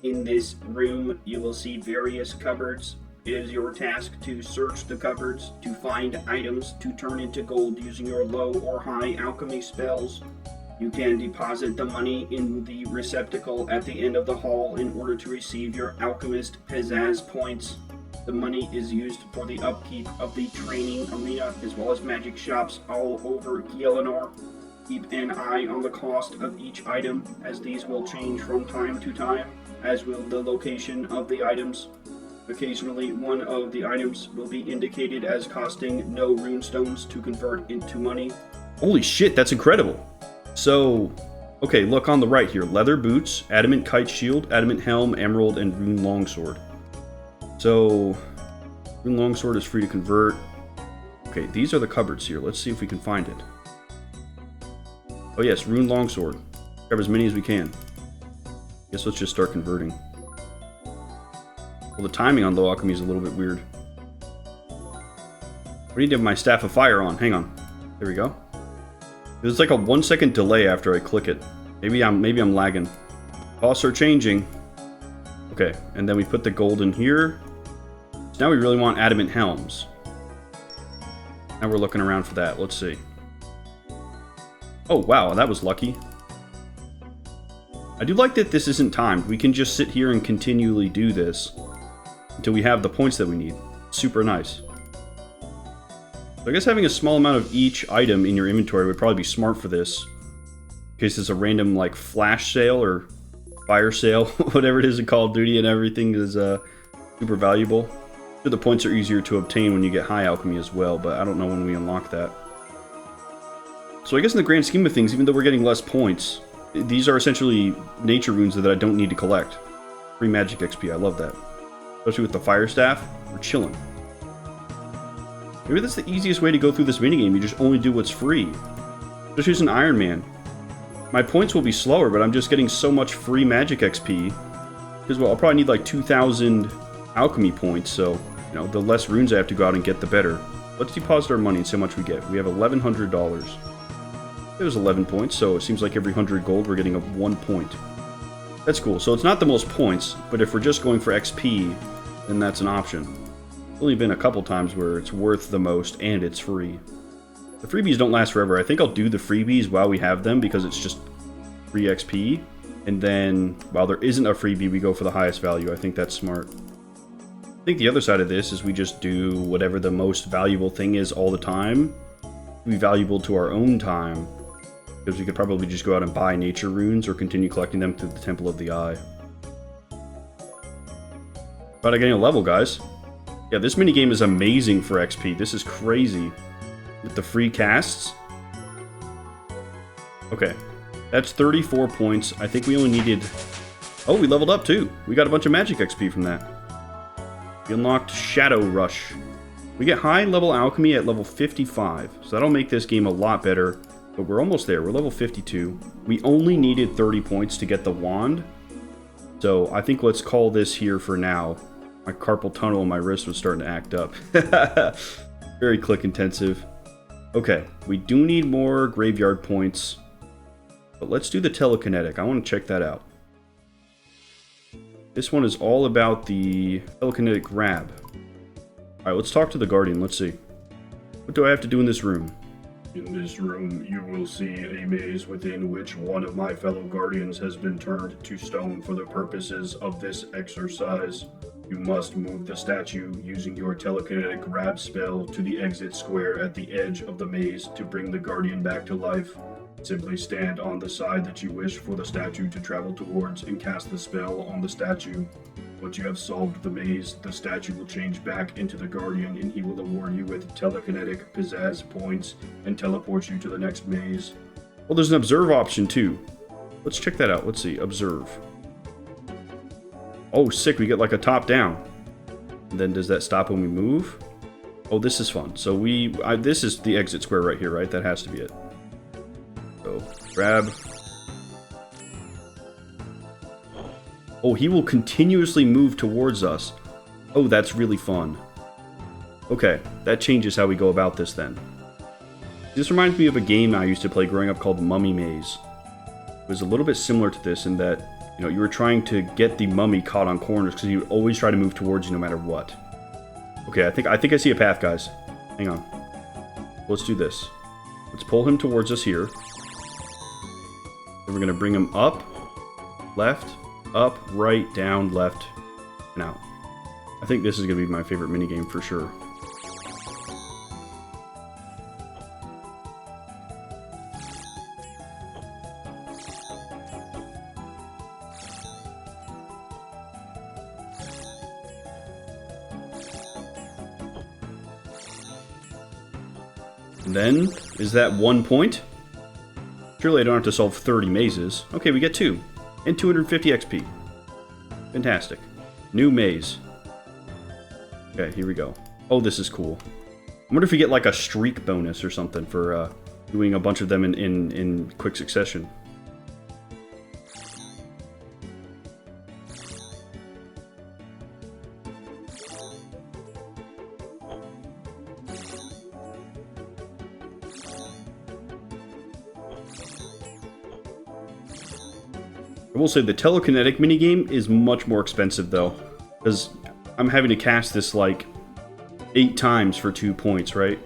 In this room, you will see various cupboards. It is your task to search the cupboards, to find items to turn into gold using your low or high alchemy spells. You can deposit the money in the receptacle at the end of the hall in order to receive your alchemist pizzazz points. The money is used for the upkeep of the training arena as well as magic shops all over Gielinor. Keep an eye on the cost of each item, as these will change from time to time, as will the location of the items. Occasionally, one of the items will be indicated as costing no runestones to convert into money. Holy shit, that's incredible. So, okay, look on the right here. Leather boots, adamant kite shield, adamant helm, emerald, and rune longsword. So, rune longsword is free to convert. Okay, these are the cupboards here. Let's see if we can find it. Oh yes, rune longsword. Grab as many as we can. Guess let's just start converting. Well, the timing on low alchemy is a little bit weird. I need to have my staff of fire on. Hang on. There we go. There's like a 1 second delay after I click it. Maybe I'm lagging. Costs are changing. Okay, and then we put the gold in here. So now we really want adamant helms. Now we're looking around for that. Let's see. Oh wow, that was lucky. I do like that this isn't timed. We can just sit here and continually do this until we have the points that we need. Super nice. So I guess having a small amount of each item in your inventory would probably be smart for this. In case it's a random, like, flash sale or fire sale, whatever it is in Call of Duty, and everything is super valuable. Sure, the points are easier to obtain when you get high alchemy as well, but I don't know when we unlock that. So I guess in the grand scheme of things, even though we're getting less points, these are essentially nature runes that I don't need to collect. Free magic XP, I love that. Especially with the fire staff, we're chilling. Maybe that's the easiest way to go through this minigame, you just only do what's free. Just use an Ironman. My points will be slower, but I'm just getting so much free magic XP. Because, well, I'll probably need like 2,000 alchemy points, so, you know, the less runes I have to go out and get, the better. Let's deposit our money and see how much we get. We have $1,100. It was 11 points, so it seems like every 100 gold we're getting 1 point. That's cool. So it's not the most points, but if we're just going for XP, then that's an option. There's only been a couple times where it's worth the most and it's free. The freebies don't last forever. I think I'll do the freebies while we have them because it's just free XP. And then, while there isn't a freebie, we go for the highest value. I think that's smart. I think the other side of this is we just do whatever the most valuable thing is all the time. Be valuable to our own time. Because we could probably just go out and buy nature runes or continue collecting them through the Temple of the Eye. About getting a level, guys. Yeah, this minigame is amazing for XP. This is crazy. With the free casts. Okay. That's 34 points. I think we only needed... Oh, we leveled up too. We got a bunch of magic XP from that. We unlocked Shadow Rush. We get high level alchemy at level 55. So that'll make this game a lot better. But we're almost there. We're level 52. We only needed 30 points to get the wand. So I think let's call this here for now. My carpal tunnel in my wrist was starting to act up. Very click intensive. Okay, we do need more graveyard points. But let's do the telekinetic. I want to check that out. This one is all about the telekinetic grab. Alright, let's talk to the Guardian. Let's see. What do I have to do in this room? In this room, you will see a maze within which one of my fellow guardians has been turned to stone for the purposes of this exercise. You must move the statue using your telekinetic grab spell to the exit square at the edge of the maze to bring the guardian back to life. Simply stand on the side that you wish for the statue to travel towards and cast the spell on the statue. Once you have solved the maze, the statue will change back into the guardian and he will award you with telekinetic pizzazz points and teleport you to the next maze. Well, there's an observe option too. Let's check that out. Let's see. Observe. Oh, sick. We get like a top down. And then does that stop when we move? Oh, this is fun. So this is the exit square right here, right? That has to be it. So, grab. Oh, he will continuously move towards us. Oh, that's really fun. Okay, that changes how we go about this then. This reminds me of a game I used to play growing up called Mummy Maze. It was a little bit similar to this in that, you know, you were trying to get the mummy caught on corners because he would always try to move towards you no matter what. Okay, I think I see a path, guys. Hang on. Let's do this. Let's pull him towards us here. Then we're going to bring him up, left, up, right, down, left, and out. I think this is going to be my favorite minigame for sure. And then, is that 1 point? Surely I don't have to solve 30 mazes. Okay, we get 2. And 250 XP. Fantastic. New maze. Okay, here we go. Oh, this is cool. I wonder if we get like a streak bonus or something for doing a bunch of them in quick succession. I will say the telekinetic minigame is much more expensive though, because I'm having to cast this like 8 times for 2 points, right?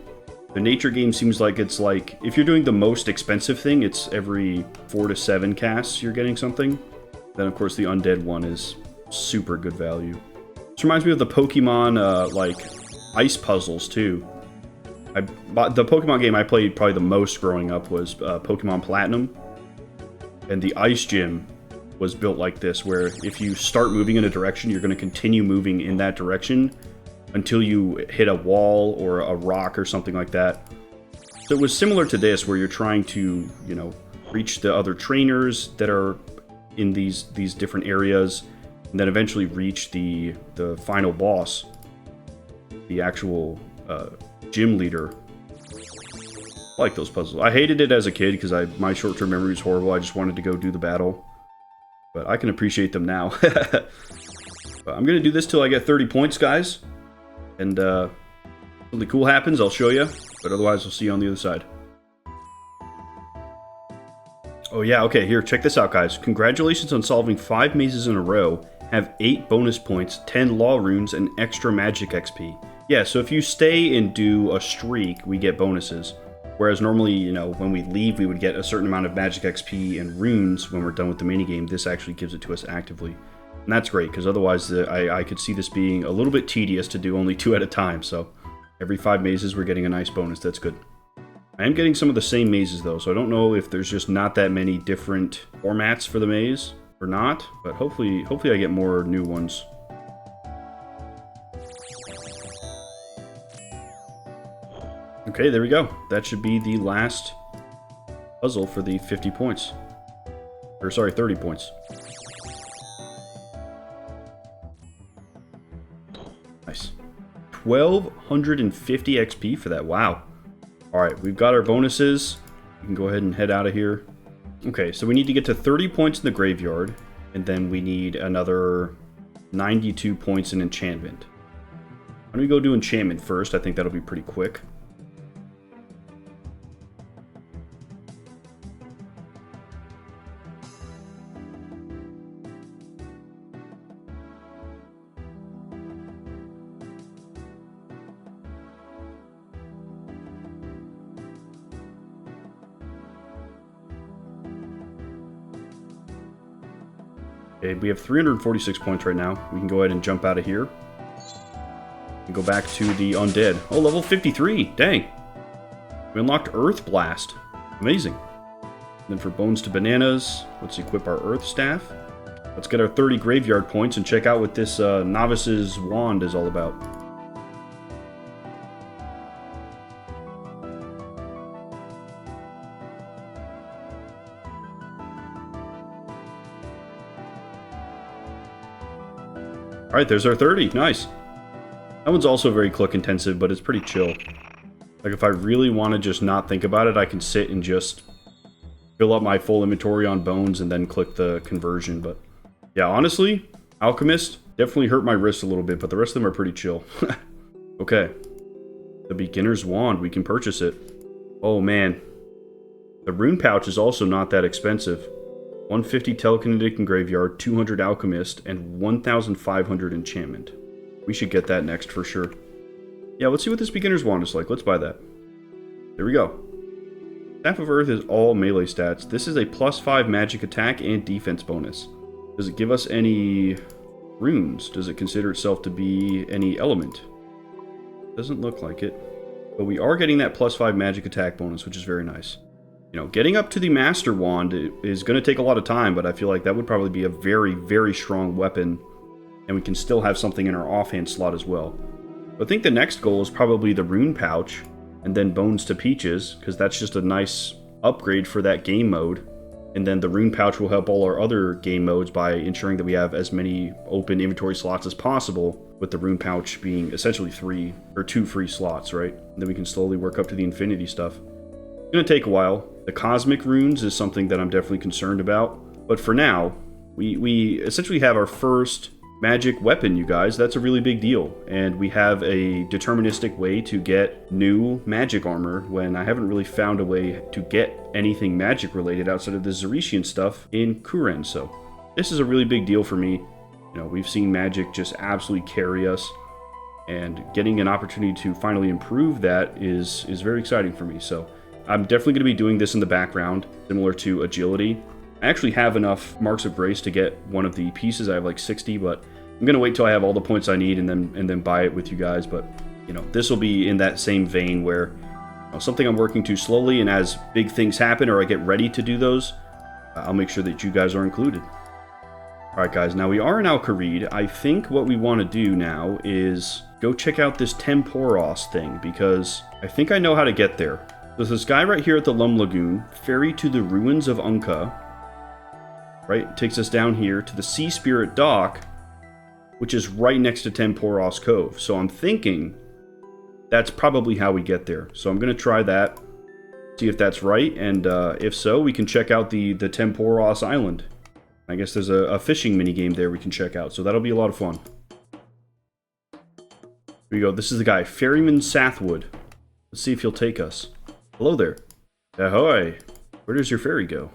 The nature game seems like it's like, if you're doing the most expensive thing, it's every 4 to 7 casts you're getting something. Then of course the undead one is super good value. This reminds me of the Pokemon like ice puzzles too. The Pokemon game I played probably the most growing up was Pokemon Platinum. And the ice gym was built like this, where if you start moving in a direction, you're going to continue moving in that direction until you hit a wall or a rock or something like that. So it was similar to this, where you're trying to, you know, reach the other trainers that are in these different areas, and then eventually reach the final boss, the actual gym leader. I like those puzzles. I hated it as a kid because my short-term memory was horrible. I just wanted to go do the battle. But I can appreciate them now. But I'm going to do this till I get 30 points, guys. And something cool happens, I'll show you. But otherwise, I'll see you on the other side. Oh yeah, okay, here, check this out, guys. Congratulations on solving 5 mazes in a row. Have 8 bonus points, 10 law runes, and extra magic XP. Yeah, so if you stay and do a streak, we get bonuses. Whereas normally, you know, when we leave, we would get a certain amount of magic XP and runes when we're done with the minigame. This actually gives it to us actively. And that's great, because otherwise I could see this being a little bit tedious to do only 2 at a time. So every 5 mazes, we're getting a nice bonus. That's good. I am getting some of the same mazes, though, so I don't know if there's just not that many different formats for the maze or not. But hopefully I get more new ones. Okay, there we go. That should be the last puzzle for the 50 points. Or, sorry, 30 points. Nice. 1,250 XP for that. Wow. Alright, we've got our bonuses. We can go ahead and head out of here. Okay, so we need to get to 30 points in the graveyard. And then we need another 92 points in enchantment. Why don't we go do enchantment first? I think that'll be pretty quick. Okay, we have 346 points right now. We can go ahead and jump out of here. And go back to the undead. Oh, level 53. Dang. We unlocked Earth Blast. Amazing. And then for bones to bananas, let's equip our Earth Staff. Let's get our 30 graveyard points and check out what this Novice's Wand is all about. Alright, there's our 30. Nice. That one's also very click intensive, but it's pretty chill. Like, if I really want to just not think about it, I can sit and just fill up my full inventory on bones and then click the conversion. But yeah, honestly, Alchemist definitely hurt my wrist a little bit, but the rest of them are pretty chill. Okay. The Beginner's Wand, we can purchase it. Oh man. The Rune Pouch is also not that expensive. 150 Telekinetic and Graveyard, 200 Alchemist, and 1,500 Enchantment. We should get that next for sure. Yeah, let's see what this Beginner's Wand is like. Let's buy that. There we go. Staff of Earth is all melee stats. This is a +5 magic attack and defense bonus. Does it give us any runes? Does it consider itself to be any element? Doesn't look like it. But we are getting that +5 magic attack bonus, which is very nice. You know, getting up to the Master Wand is going to take a lot of time, but I feel like that would probably be a very, very strong weapon, and we can still have something in our offhand slot as well. But I think the next goal is probably the Rune Pouch, and then Bones to Peaches, because that's just a nice upgrade for that game mode. And then the Rune Pouch will help all our other game modes by ensuring that we have as many open inventory slots as possible, with the Rune Pouch being essentially 2 free slots, right? And then we can slowly work up to the Infinity stuff. It's going to take a while. The Cosmic Runes is something that I'm definitely concerned about. But for now, we essentially have our first magic weapon, you guys. That's a really big deal. And we have a deterministic way to get new magic armor when I haven't really found a way to get anything magic related outside of the Zeretian stuff in Kuren. So this is a really big deal for me. You know, we've seen magic just absolutely carry us. And getting an opportunity to finally improve that is very exciting for me. So I'm definitely going to be doing this in the background, similar to agility. I actually have enough Marks of Grace to get one of the pieces. I have like 60, but I'm going to wait till I have all the points I need and then buy it with you guys. But you know, this will be in that same vein where something I'm working too slowly, and as big things happen or I get ready to do those, I'll make sure that you guys are included. Alright guys, now we are in Kharid. I think what we want to do now is go check out this Tempoross thing, because I think I know how to get there. There's this guy right here at the Lum Lagoon, ferry to the ruins of Unka. Right, takes us down here to the Sea Spirit Dock, which is right next to Tempoross Cove. So I'm thinking that's probably how we get there. So I'm going to try that, see if that's right, and if so, we can check out the Tempoross Island. I guess there's a fishing minigame there we can check out, so that'll be a lot of fun. Here we go, this is the guy, Ferryman Sathwood. Let's see if he'll take us. Hello there. Ahoy! Where does your ferry go?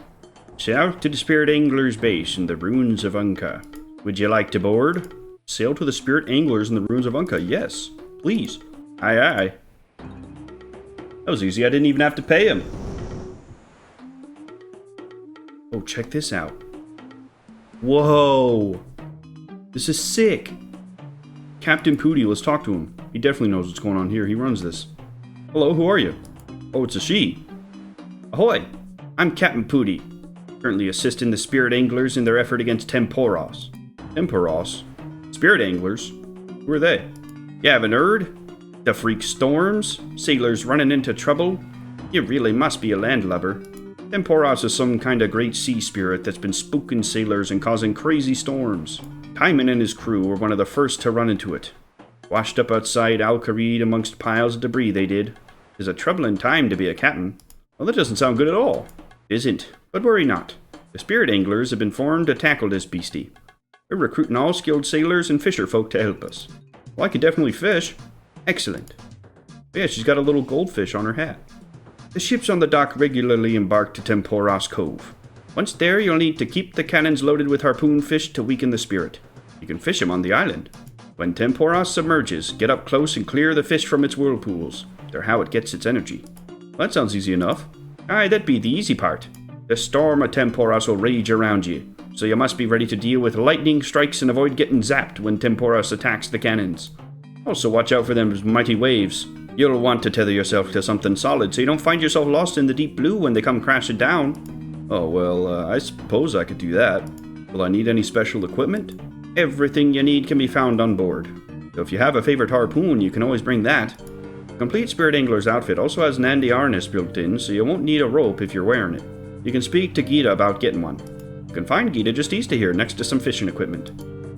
South to the Spirit Anglers base in the ruins of Unka. Would you like to board? Sail to the Spirit Anglers in the ruins of Unka. Yes, please. Aye, aye. That was easy. I didn't even have to pay him. Oh, check this out. Whoa. This is sick. Captain Pooty, let's talk to him. He definitely knows what's going on here. He runs this. Hello, who are you? Oh, it's a she. Ahoy. I'm Captain Pooty. Currently assisting the Spirit Anglers in their effort against Tempoross. Tempoross? Spirit Anglers? Who are they? You haven't heard? The freak storms? Sailors running into trouble? You really must be a landlubber. Tempoross is some kind of great sea spirit that's been spooking sailors and causing crazy storms. Timon and his crew were one of the first to run into it. Washed up outside Kharid amongst piles of debris they did. It's a troubling time to be a captain. Well, that doesn't sound good at all. It isn't, but worry not. The Spirit Anglers have been formed to tackle this beastie. We're recruiting all skilled sailors and fisher folk to help us. Well, I could definitely fish. Excellent. Yeah, she's got a little goldfish on her hat. The ships on the dock regularly embark to Tempoross Cove. Once there, you'll need to keep the cannons loaded with harpoon fish to weaken the spirit. You can fish them on the island. When Tempoross submerges, get up close and clear the fish from its whirlpools. They're how it gets its energy. Well, that sounds easy enough. Aye, that'd be the easy part. The storm of Tempoross will rage around you, so you must be ready to deal with lightning strikes and avoid getting zapped when Tempoross attacks the cannons. Also watch out for them mighty waves. You'll want to tether yourself to something solid so you don't find yourself lost in the deep blue when they come crashing down. Oh, well, I suppose I could do that. Will I need any special equipment? Everything you need can be found on board. So if you have a favorite harpoon, you can always bring that. The complete Spirit Angler's outfit also has an handy harness built in, so you won't need a rope if you're wearing it. You can speak to Gita about getting one. You can find Gita just east of here, next to some fishing equipment.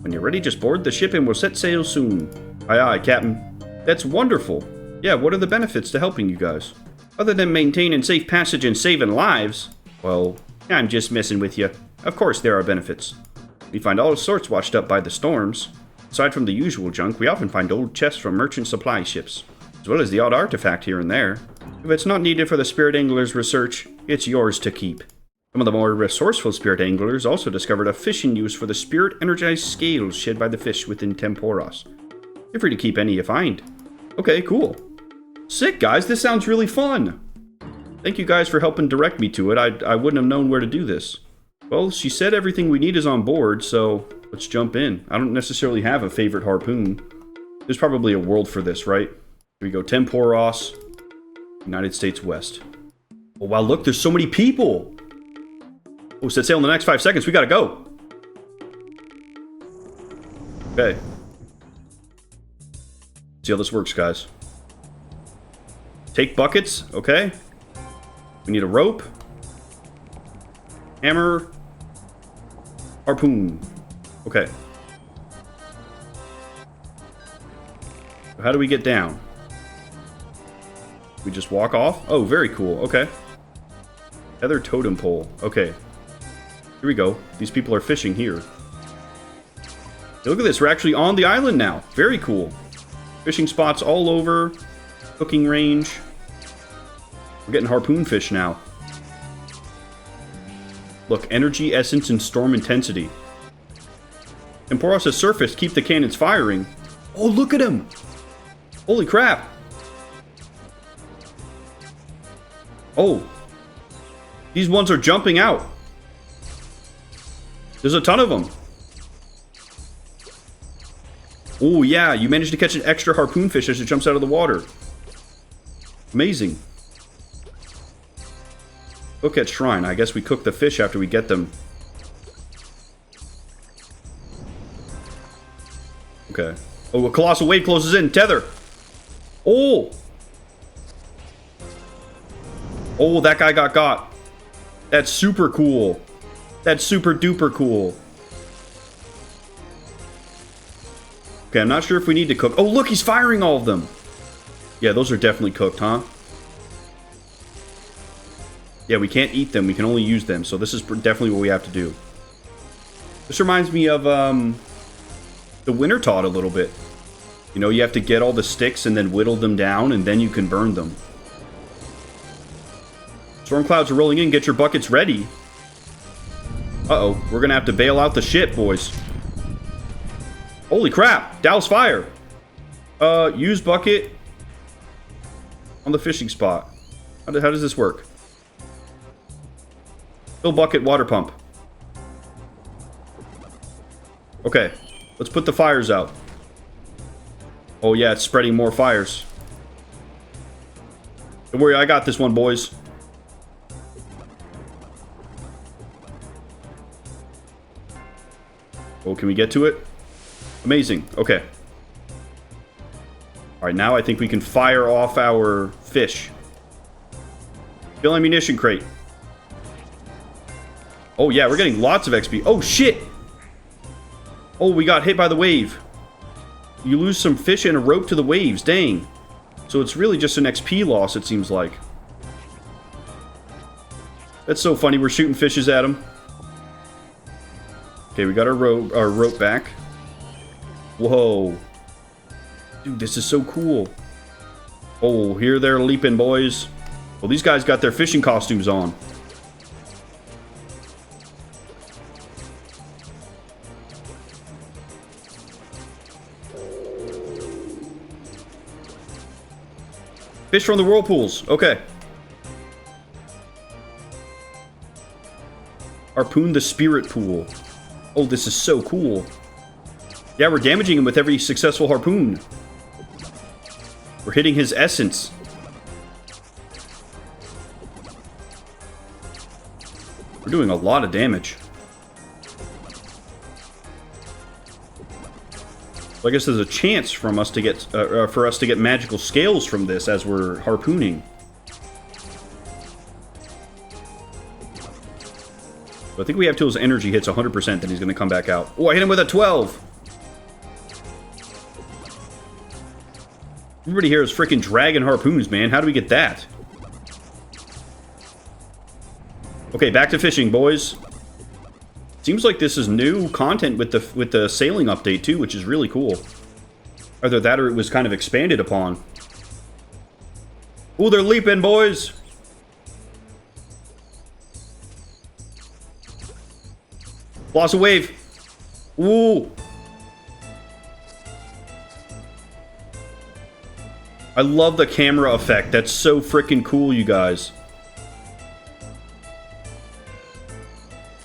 When you're ready, just board the ship and we'll set sail soon. Aye aye, Captain. That's wonderful. Yeah, what are the benefits to helping you guys? Other than maintaining safe passage and saving lives? Well, I'm just messing with you. Of course there are benefits. We find all sorts washed up by the storms. Aside from the usual junk, we often find old chests from merchant supply ships, as well as the odd artifact here and there. If it's not needed for the Spirit Angler's research, it's yours to keep. Some of the more resourceful Spirit Anglers also discovered a fishing use for the spirit-energized scales shed by the fish within Tempoross. Feel free to keep any you find. Okay, cool. Sick, guys. This sounds really fun. Thank you guys for helping direct me to it. I wouldn't have known where to do this. Well, she said everything we need is on board, so let's jump in. I don't necessarily have a favorite harpoon. There's probably a world for this, right? Here we go. Tempoross, United States West. Oh, wow, look, there's so many people. Oh, set sail in the next 5 seconds. We gotta go. Okay. See how this works, guys. Take buckets, okay. We need a rope. Hammer. Harpoon. Okay. How do we get down? We just walk off? Oh, very cool. Okay. Tether totem pole. Okay. Here we go. These people are fishing here. Look at this. We're actually on the island now. Very cool. Fishing spots all over. Cooking range. We're getting harpoon fish now. Look, energy, essence, and storm intensity. Tempoross' surface keep the cannons firing. Oh, look at him! Holy crap! Oh. These ones are jumping out. There's a ton of them. Oh, yeah, you managed to catch an extra harpoon fish as it jumps out of the water. Amazing. Cook at shrine. I guess we cook the fish after we get them. Okay. Oh, a colossal wave closes in. Tether. Oh. Oh, that guy got. That's super cool. That's super duper cool. Okay, I'm not sure if we need to cook. Oh, look, he's firing all of them. Yeah, those are definitely cooked, huh? Yeah, we can't eat them. We can only use them. So this is definitely what we have to do. This reminds me of the Winter Tod a little bit. You know, you have to get all the sticks and then whittle them down, and then you can burn them. Storm clouds are rolling in. Get your buckets ready. Uh-oh. We're going to have to bail out the ship, boys. Holy crap. Douse fire. Use bucket on the fishing spot. How does this work? Fill bucket, water pump. Okay. Let's put the fires out. Oh, yeah, it's spreading more fires. Don't worry, I got this one, boys. Oh, can we get to it? Amazing. Okay. Alright, now I think we can fire off our fish. Fill ammunition crate. Oh, yeah, we're getting lots of XP. Oh, shit! Oh, we got hit by the wave. You lose some fish and a rope to the waves. Dang. So it's really just an XP loss, it seems like. That's so funny. We're shooting fishes at them. Okay, we got our rope back. Whoa. Dude, this is so cool. Oh, here they're leaping, boys. Well, these guys got their fishing costumes on. Fish from the whirlpools. Okay. Harpoon the spirit pool. Oh, this is so cool. Yeah, we're damaging him with every successful harpoon. We're hitting his essence. We're doing a lot of damage. So I guess there's a chance from us to get for us to get magical scales from this as we're harpooning. So I think we have till his energy hits 100%, then he's going to come back out. Oh, I hit him with a 12! Everybody here is freaking dragon harpoons, man. How do we get that? Okay, back to fishing, boys. Seems like this is new content with the sailing update, too, which is really cool. Either that or it was kind of expanded upon. Ooh, they're leaping, boys! Lost a wave. Ooh. I love the camera effect. That's so freaking cool, you guys.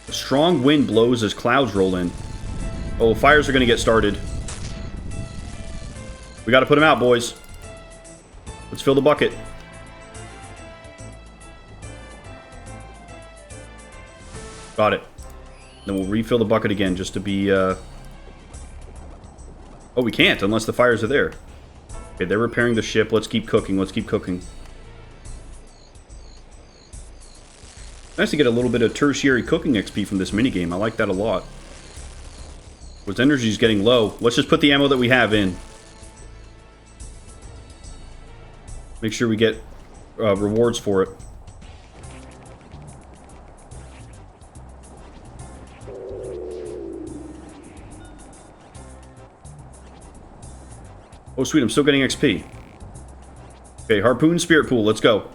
A strong wind blows as clouds roll in. Oh, fires are going to get started. We got to put them out, boys. Let's fill the bucket. Got it. Then we'll refill the bucket again just to be... Oh, we can't unless the fires are there. Okay, they're repairing the ship. Let's keep cooking. Let's keep cooking. Nice to get a little bit of tertiary cooking XP from this minigame. I like that a lot. His energy's getting low. Let's just put the ammo that we have in. Make sure we get rewards for it. Oh, sweet, I'm still getting XP. Okay, harpoon spirit pool, let's go.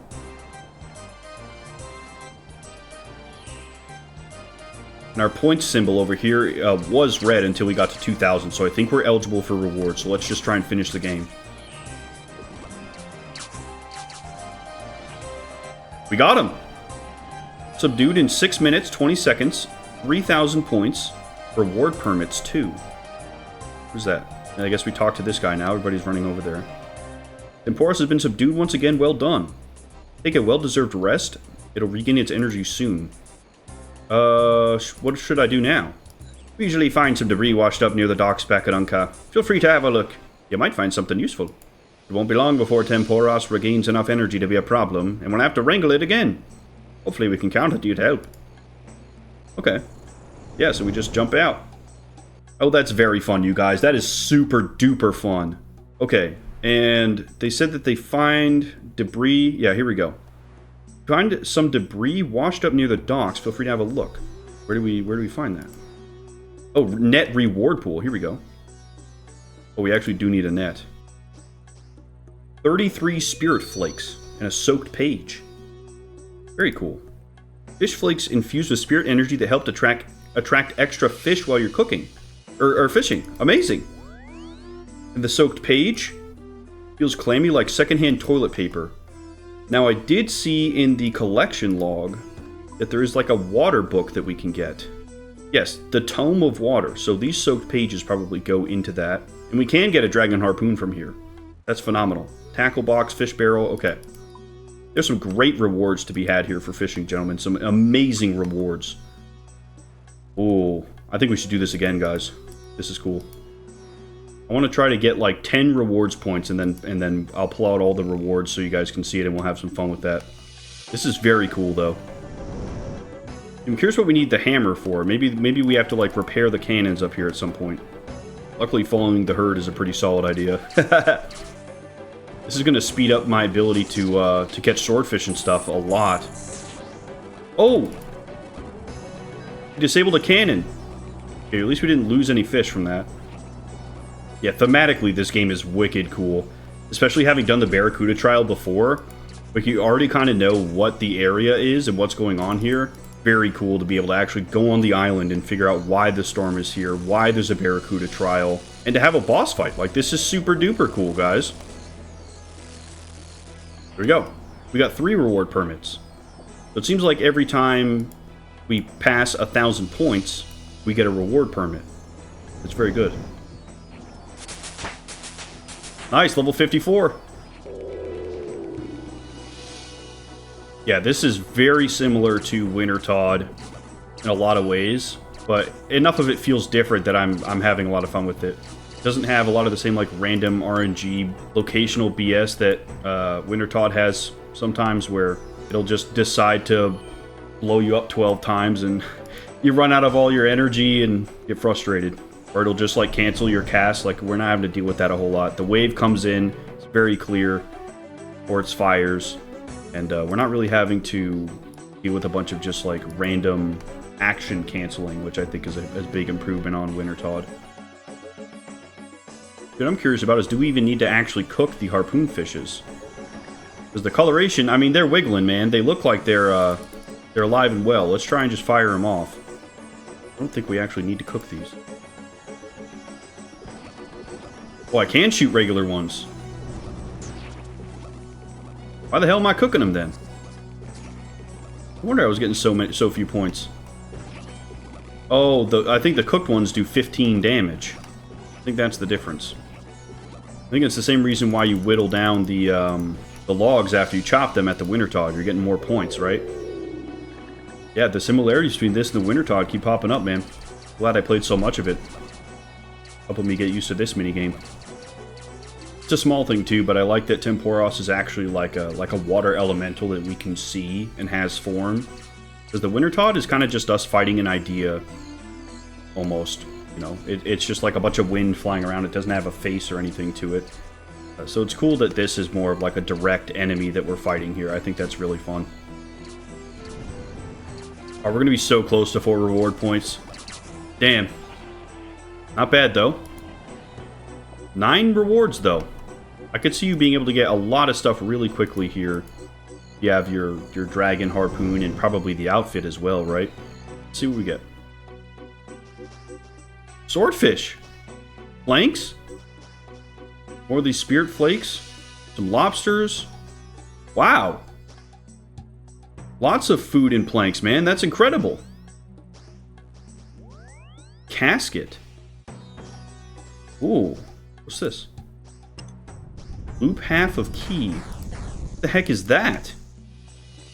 And our point symbol over here was red until we got to 2,000, so I think we're eligible for rewards, so let's just try and finish the game. We got him! Subdued in 6 minutes, 20 seconds, 3,000 points, reward permits too. Who's that? And I guess we talk to this guy now. Everybody's running over there. Tempoross has been subdued once again. Well done. Take a well-deserved rest. It'll regain its energy soon. What should I do now? We usually find some debris washed up near the docks back at Unka. Feel free to have a look. You might find something useful. It won't be long before Tempoross regains enough energy to be a problem, and we'll have to wrangle it again. Hopefully we can count on you to help. Okay. Yeah, so we just jump out. Oh, that's very fun, you guys. That is super duper fun. Okay, and they said that they find debris. Yeah, here we go. Find some debris washed up near the docks. Feel free to have a look. Where do we find that? Oh, net reward pool. Here we go. Oh, we actually do need a net. 33 spirit flakes and a soaked page. Very cool. Fish flakes infused with spirit energy that help attract extra fish while you're cooking. Or fishing. Amazing. And the soaked page feels clammy like secondhand toilet paper. Now, I did see in the collection log that there is like a water book that we can get. Yes, the Tome of Water. So these soaked pages probably go into that. And we can get a dragon harpoon from here. That's phenomenal. Tackle box, fish barrel. Okay. There's some great rewards to be had here for fishing, gentlemen. Some amazing rewards. Oh, I think we should do this again, guys. This is cool. I want to try to get like 10 rewards points, and then I'll pull out all the rewards so you guys can see it, and we'll have some fun with that. This is very cool, though. I'm curious what we need the hammer for. Maybe we have to like repair the cannons up here at some point. Luckily, following the herd is a pretty solid idea. This is going to speed up my ability to catch swordfish and stuff a lot. Oh! Disabled a cannon. Okay, at least we didn't lose any fish from that. Yeah, thematically, this game is wicked cool. Especially having done the Barracuda trial before. Like, you already kind of know what the area is and what's going on here. Very cool to be able to actually go on the island and figure out why the storm is here, why there's a Barracuda trial, and to have a boss fight. Like, this is super duper cool, guys. There we go. We got 3 reward permits. So it seems like every time we pass 1,000 points, we get a reward permit. That's very good. Nice, level 54. Yeah, this is very similar to Wintertodt in a lot of ways, but enough of it feels different that I'm having a lot of fun with it. It doesn't have a lot of the same like random RNG locational BS that Wintertodt has sometimes, where it'll just decide to blow you up 12 times and you run out of all your energy and get frustrated. Or it'll just like cancel your cast. Like, we're not having to deal with that a whole lot. The wave comes in, it's very clear, or it's fires, and we're not really having to deal with a bunch of just like random action canceling, which I think is a big improvement on Wintertodt. What I'm curious about is, do we even need to actually cook the harpoon fishes? Because the coloration, I mean, they're wiggling, man. They look like they're alive and well. Let's try and just fire them off. I don't think we actually need to cook these. Oh, I can shoot regular ones. Why the hell am I cooking them then? I wonder I was getting so few points. Oh, I think the cooked ones do 15 damage. I think that's the difference. I think it's the same reason why you whittle down the logs after you chop them at the Wintertodt. You're getting more points, right? Yeah, the similarities between this and the Wintertodt keep popping up, man. Glad I played so much of it. Helping me get used to this minigame. It's a small thing too, but I like that Tempoross is actually like a water elemental that we can see and has form. Because the Wintertodt is kind of just us fighting an idea, almost. You know, it's just like a bunch of wind flying around. It doesn't have a face or anything to it. So it's cool that this is more of like a direct enemy that we're fighting here. I think that's really fun. Oh, we're going to be so close to 4 reward points. Damn. Not bad, though. 9 rewards, though. I could see you being able to get a lot of stuff really quickly here. You have your dragon harpoon and probably the outfit as well, right? Let's see what we get. Swordfish. Planks. More of these spirit flakes. Some lobsters. Wow. Lots of food and planks, man. That's incredible. Casket. Ooh. What's this? Loop half of key. What the heck is that?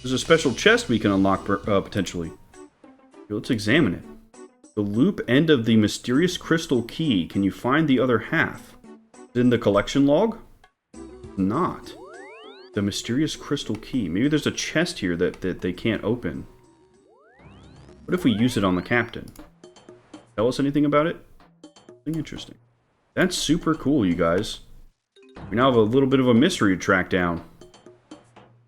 There's a special chest we can unlock potentially. Okay, let's examine it. The loop end of the mysterious crystal key. Can you find the other half? Is it in the collection log? Not. The mysterious crystal key. Maybe there's a chest here that they can't open. What if we use it on the captain? Tell us anything about it? Something interesting. That's super cool, you guys. We now have a little bit of a mystery to track down.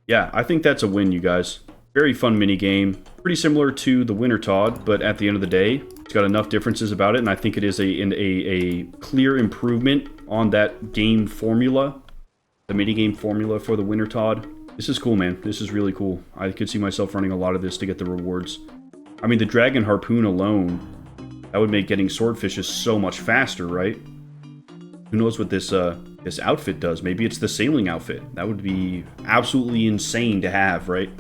Yeah, I think that's a win, you guys. Very fun minigame. Pretty similar to the Winter Todd, but at the end of the day, it's got enough differences about it, and I think it is a clear improvement on that game formula. The minigame formula for the Winter Todd. This is cool, man. This is really cool. I could see myself running a lot of this to get the rewards. I mean, the Dragon Harpoon alone, that would make getting swordfishes so much faster, right? Who knows what this outfit does? Maybe it's the sailing outfit. That would be absolutely insane to have, right?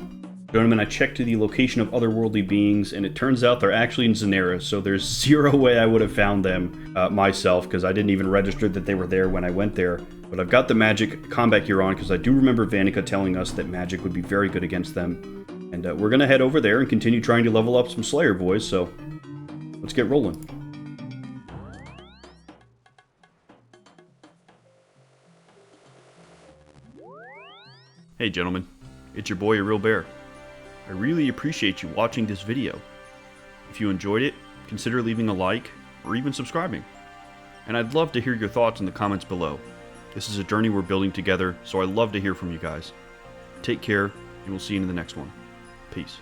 Gentlemen, I checked to the location of otherworldly beings, and it turns out they're actually in Zanera, so there's zero way I would have found them myself, because I didn't even register that they were there when I went there. But I've got the magic combat gear on, because I do remember Vanica telling us that magic would be very good against them. And we're going to head over there and continue trying to level up some Slayer boys, so let's get rolling. Hey gentlemen, it's your boy, A Real Bear. I really appreciate you watching this video. If you enjoyed it, consider leaving a like or even subscribing. And I'd love to hear your thoughts in the comments below. This is a journey we're building together, so I love to hear from you guys. Take care, and we'll see you in the next one. Peace.